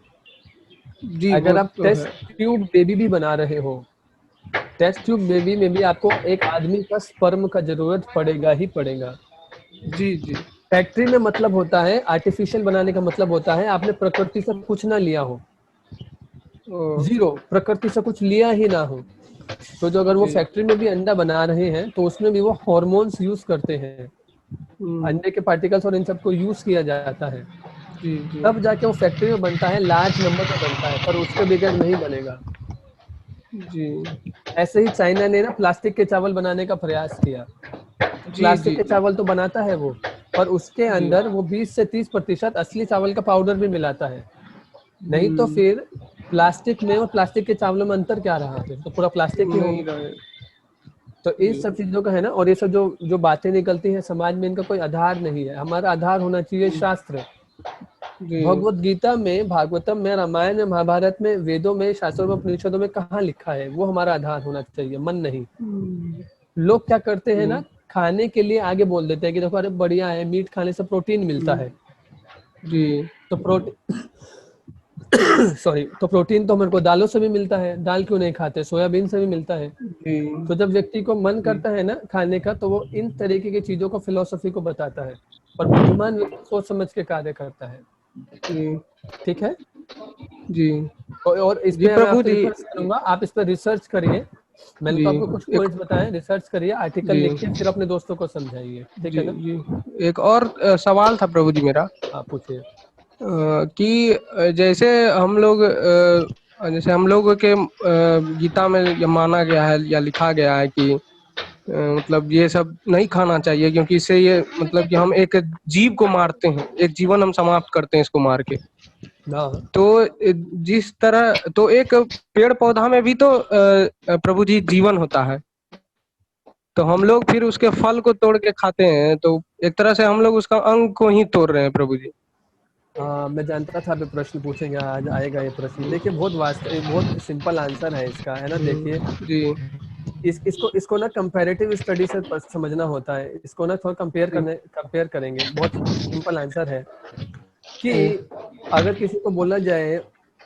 जी, वो अगर आप तो है। टेस्ट ट्यूब बेबी भी बना रहे हो, टेस्ट ट्यूब बेबी में भी आपको एक आदमी का स्पर्म का जरूरत पड़ेगा ही पड़ेगा। जी जी फैक्ट्री में मतलब होता है, आर्टिफिशियल बनाने का मतलब होता है आपने प्रकृति से कुछ ना लिया हो, ओ, जीरो, प्रकृति से कुछ लिया ही ना हो। तो जो अगर वो जी फैक्ट्री में भी अंडा बना रहे हैं तो उसमें भी वो हार्मोन्स यूज करते हैं, अंडे के पार्टिकल्स और इन सबको यूज किया जाता है, जी जी तब जाके वो फैक्ट्री में बनता है, लार्ज नंबर में बनता है, पर उसके बगैर नहीं बनेगा। जी ऐसे ही चाइना ने ना प्लास्टिक के चावल बनाने का प्रयास किया, तो जी प्लास्टिक जी के चावल तो बनाता है वो, पर उसके जी अंदर वो 20 से 30% असली चावल का पाउडर भी मिलाता है। नहीं तो हम्म, फिर प्लास्टिक में और प्लास्टिक के चावलों में अंतर क्या रहा? फिर तो पूरा प्लास्टिक ही हो नहीं गया। रहे। तो इस जी सब चीजों का है ना, और ये सब जो जो बातें निकलती हैं समाज में, इनका कोई आधार नहीं है। हमारा आधार होना चाहिए शास्त्र। जी भगवत गीता में, भागवतम में, रामायण में, महाभारत में, वेदों में, शास्त्रों में, उपनिषदों में कहाँ लिखा है? वो हमारा आधार होना चाहिए, मन नहीं। लोग क्या करते हैं ना, खाने के लिए आगे बोल देते हैं कि देखो अरे बढ़िया है, मीट खाने से प्रोटीन मिलता है। जी तो प्रोटीन सॉरी, तो प्रोटीन तो मेरे को दालों से भी मिलता है, दाल क्यों नहीं खाते? सोयाबीन से भी मिलता है। जी तो जब व्यक्ति को मन जी करता है ना खाने का, तो वो इन तरीके की चीजों को, फिलोसफी को बताता है, पर बुद्धिमान व्यक्ति सोच समझ के कार्य करता है। जी ठीक है। जी और इस जी पे मैं प्रभु आपसे जी। रिक्वेस्ट करूंगा, आप इस पे रिसर्च करिए। मैंने जी तो आपको कुछ एक पॉइंट्स बताए, रिसर्च करिए, आर्टिकल जी लिखिए, फिर अपने दोस्तों को समझाइए। ठीक जी है ना? जी एक और सवाल था प्रभु जी मेरा, आप पूछिए। कि जैसे हम लोग के गीता में ये माना गया है या लिखा गया है कि मतलब ये सब नहीं खाना चाहिए, क्योंकि इससे ये मतलब कि हम एक जीव को मारते हैं, एक जीवन हम समाप्त करते हैं इसको मार के। हाँ तो जिस तरह तो एक पेड़ पौधा में भी तो प्रभु जी जीवन होता है, तो हम लोग फिर उसके फल को तोड़ के खाते हैं, तो एक तरह से हम लोग उसका अंग को ही तोड़ रहे हैं प्रभु जी। हाँ, मैं जानता था आप ये प्रश्न पूछेंगे, आज आएगा ये प्रश्न। देखिए बहुत सिंपल आंसर है इसका, है ना। देखिए, जी इसको इसको ना कंपैरेटिव स्टडी से समझना होता है। इसको ना थोड़ा जी कंपेयर करेंगे। बहुत सिंपल आंसर है कि जी अगर किसी को बोला जाए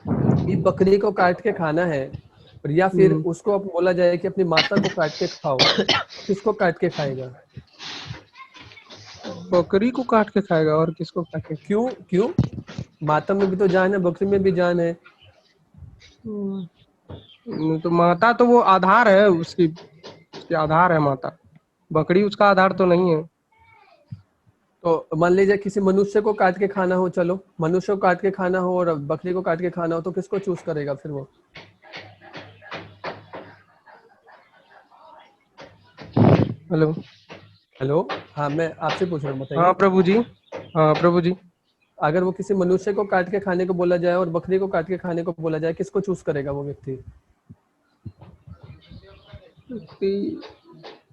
कि बकरी को काट के खाना है, या फिर उसको बोला जाए कि अपनी माता को काट के खाओ, तो किसको काट के खाएगा? बकरी को काट के खाएगा, और किसको काट के क्यों? क्यों? माता में भी तो जान है, बकरी में भी जान है। तो माता तो वो आधार है उसकी आधार है माता, बकरी उसका आधार तो नहीं है। तो मान लीजिए किसी मनुष्य को काट के खाना हो, चलो मनुष्य को काट के खाना हो और बकरी को काट के खाना हो, तो किसको चूज करेगा फिर वो? हेलो। हेलो, हाँ मैं आपसे पूछ रहा हूँ, हाँ बताइए। प्रभु जी। हाँ प्रभु जी। अगर वो किसी मनुष्य को काट के खाने को बोला जाए और बकरी को काट के खाने को बोला जाए, किसको चूज करेगा वो व्यक्ति?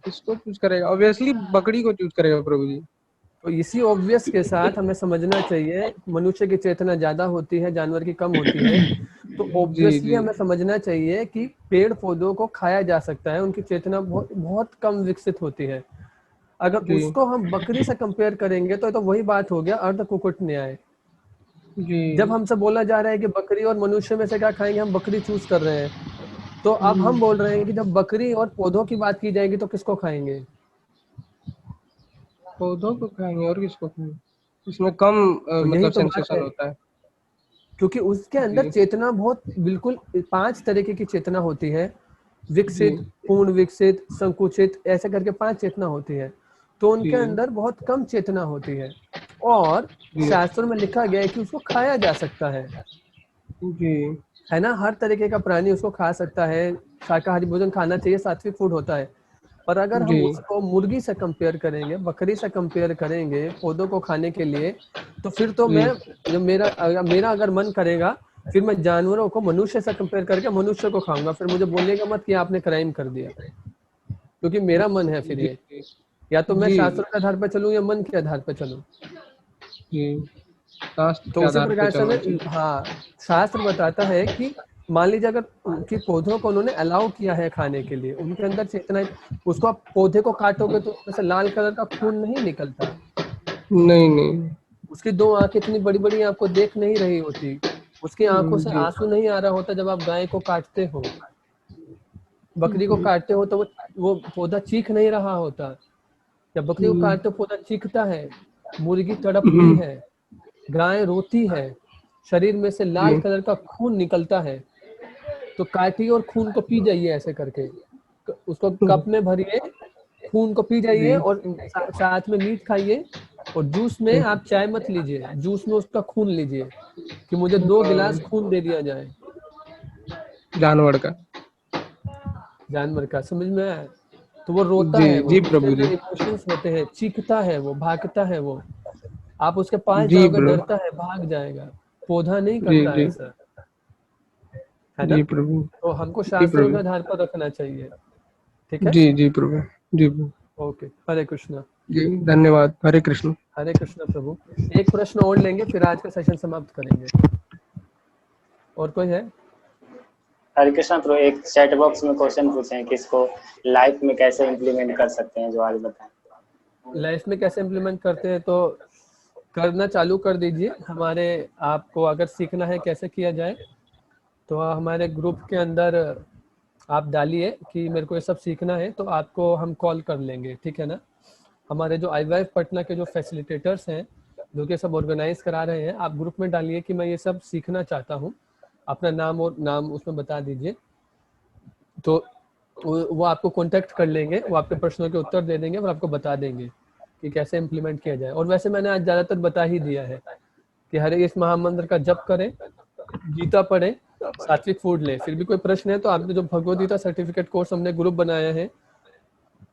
किसको चूज करेगा? ऑब्वियसली बकरी को चूज करेगा प्रभु जी। तो इसी ऑब्वियस के साथ हमें समझना चाहिए, मनुष्य की चेतना ज्यादा होती है, जानवर की कम होती है। तो जी ऑब्वियसली जी हमें समझना चाहिए कि पेड़ पौधों को खाया जा सकता है, उनकी चेतना बहुत बहुत कम विकसित होती है। अगर जी उसको हम बकरी से कंपेयर करेंगे तो वही बात हो गया, अर्ध कुकुट न्याय। जी जब हमसे बोला जा रहा है कि बकरी और मनुष्य में से क्या खाएंगे, हम बकरी चूज कर रहे हैं, तो अब हम बोल रहे हैं कि जब बकरी और पौधों की बात की जाएगी तो किसको खाएंगे? पौधों को खाएंगे, और किसको खाएंगे? इसमें कम तो यही मतलब तो बात सेंसेशन है, होता है। क्योंकि उसके अंदर जी चेतना बहुत बिल्कुल 5 तरीके की चेतना होती है। जी विकसित, पूर्ण विकसित, संकुचित, ऐसे करके 5 चेतना होती है। तो जी उनके अंदर बहुत कम चेतना होती है, और जी शास्त्रों में लिखा गया है कि उसको खाया जा सकता जी है ना। हर तरीके का प्राणी उसको खा सकता है, शाकाहारी भोजन खाना चाहिए, सात्विक फूड होता है। पर अगर जी हम उसको मुर्गी से कंपेयर करेंगे, बकरी से कंपेयर करेंगे पौधों को खाने के लिए, तो फिर तो जी मैं, जब मेरा अगर मन करेगा, फिर मैं जानवरों को मनुष्य से कंपेयर करके मनुष्य को खाऊंगा। फिर मुझे बोलिएगा मत कि आपने क्राइम कर दिया, क्योंकि मेरा मन है फिर जी ये। या तो मैं जी। शास्त्र के आधार पर चलूं या मन के आधार पर चलूं। जी, शास्त्र तो के उसी आधार पे प्रकार से चलना हमें, चाहिए। हाँ, शास्त्र बताता है कि मान लीजिए अगर उनके पौधों को उन्होंने अलाउ किया है खाने के लिए, उनके अंदर चेतना है, उसको आप पौधे को काटोगे तो उसमें से लाल कलर का खून नहीं निकलता। नहीं, नहीं। उसकी 2 आंखें इतनी बड़ी-बड़ी आपको देख नहीं रही होती। उसकी आंखों से जी। आंसू नहीं आ रहा होता जब आप गाय को काटते हो। बकरी को जी। काटते हो तो वो पौधा चीख नहीं रहा होता। जब बकरी को काटते हो पौधा चीखता है, मुर्गी तड़पती जी। है, गाय रोती है, शरीर में से लाल कलर का खून निकलता है। तो काटिए और खून को पी जाइए ऐसे करके। उसको कप में भरिए, खून को पी जाइए और साथ में मीट खाइए, और जूस में आप चाय मत लीजिए, जूस में उसका खून लीजिए कि मुझे 2 गिलास खून दे दिया जाए जानवर का। जानवर का। समझ में आया? तो वो रोता जी, है, वो जी जो उसके प्रभु अंदर जी। इमोशंस होते हैं, चीखता है वो, भागता है वो। आप उसके पास जी जाओगे, प्रभु। डरता है, भाग जाएगा। पौधा नहीं जी, करता जी। ऐसा, है ना? जी प्रभु। तो हमको जी शास्त्रों के प्रभु। आधार पर रखना चाहिए। ठीक है? जी, जी प्रभु। जी प्रभु। ओके, हरे कृष्णा। जी, धन्यवाद। हरे कृष्ण। हरे कृष्णा प्रभु। एक प्रश्न और लेंगे, फिर आज का सेशन समाप्त करेंगे। और कोई है? हरे कृष्णा प्रभु, एक चैट बॉक्स में क्वेश्चन पूछे हैं कि इसको लाइफ में कैसे इम्प्लीमेंट कर सकते हैं, जो आज बताएं। लाइफ में कैसे इम्प्लीमेंट करते हैं, तो करना चालू कर दीजिए। हमारे, आपको अगर सीखना है कैसे किया जाए, तो हमारे ग्रुप के अंदर आप डालिए कि मेरे को ये सब सीखना है, तो आपको हम कॉल कर लेंगे। ठीक है ना? हमारे जो IVF पटना के जो फैसिलिटेटर्स हैं, जो कि सब ऑर्गेनाइज करा रहे हैं, आप ग्रुप में डालिए कि मैं ये सब सीखना चाहता हूँ, अपना नाम और नाम उसमें बता दीजिए। तो वो आपको कांटेक्ट कर लेंगे, वो आपके प्रश्नों के उत्तर दे देंगे और आपको बता देंगे कि कैसे इम्प्लीमेंट किया जाए। और वैसे मैंने आज ज़्यादातर बता ही दिया है कि हरे इस महामंत्र का जप करें, गीता पढ़ें, सात्विक फूड लें। फिर भी कोई प्रश्न है तो आपने जो भगवद गीता सर्टिफिकेट कोर्स हमने ग्रुप बनाया है,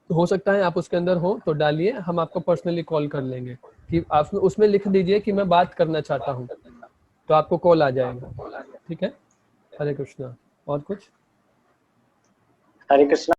तो हो सकता है आप उसके अंदर हो, तो डालिए, हम आपको पर्सनली कॉल कर लेंगे कि आप उसमें लिख दीजिए कि मैं बात करना चाहता हूँ, तो आपको कॉल आ जाएगा। ठीक है? हरे कृष्णा। और कुछ? हरे कृष्णा।